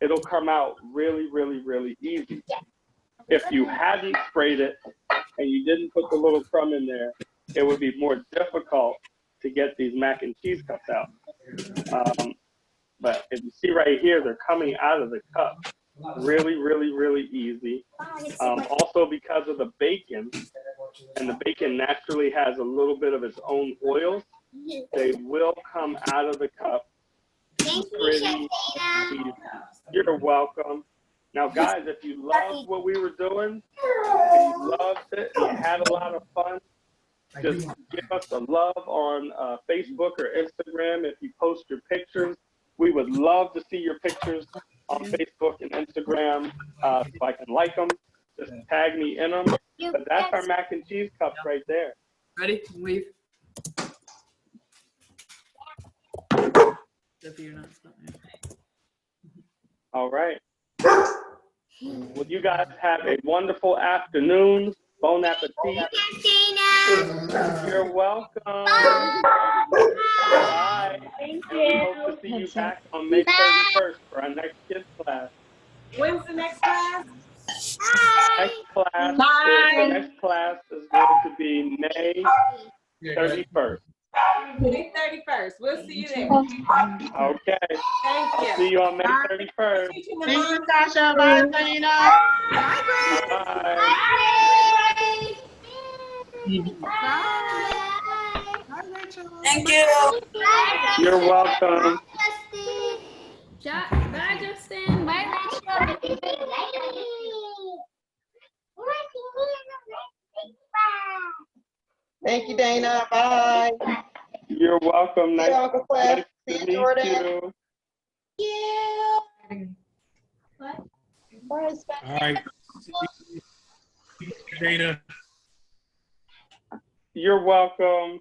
it'll come out really, really, really easy. If you hadn't sprayed it and you didn't put the little crumb in there, it would be more difficult to get these mac and cheese cups out. But if you see right here, they're coming out of the cup really, really, really easy. Also because of the bacon, and the bacon naturally has a little bit of its own oil, they will come out of the cup. Thank you, Chef Dana. You're welcome. Now, guys, if you loved what we were doing, and you loved it, and you had a lot of fun, just give us a love on Facebook or Instagram. If you post your pictures, we would love to see your pictures on Facebook and Instagram so I can like them. Just tag me in them. But that's our mac and cheese cups right there. Ready? Leave. All right. Well, you guys have a wonderful afternoon. Bon appetit. You're welcome. Bye. Thank And we hope to see you back on May 31st for our next kids class. When's the next class? Next class is going to be May 31st. May 31st. We'll see you there. Okay. Thank you. I'll see you on May 31st. Thank you, Tasha. Bye, Dana. Bye. Thank you. You're welcome. Bye, Justin. Bye, Rachel. Thank you, Dana. Bye. You're welcome. See you, Uncle Cliff. Nice See to you, meet Jordan. you. Bye, All right. Dana. You're welcome.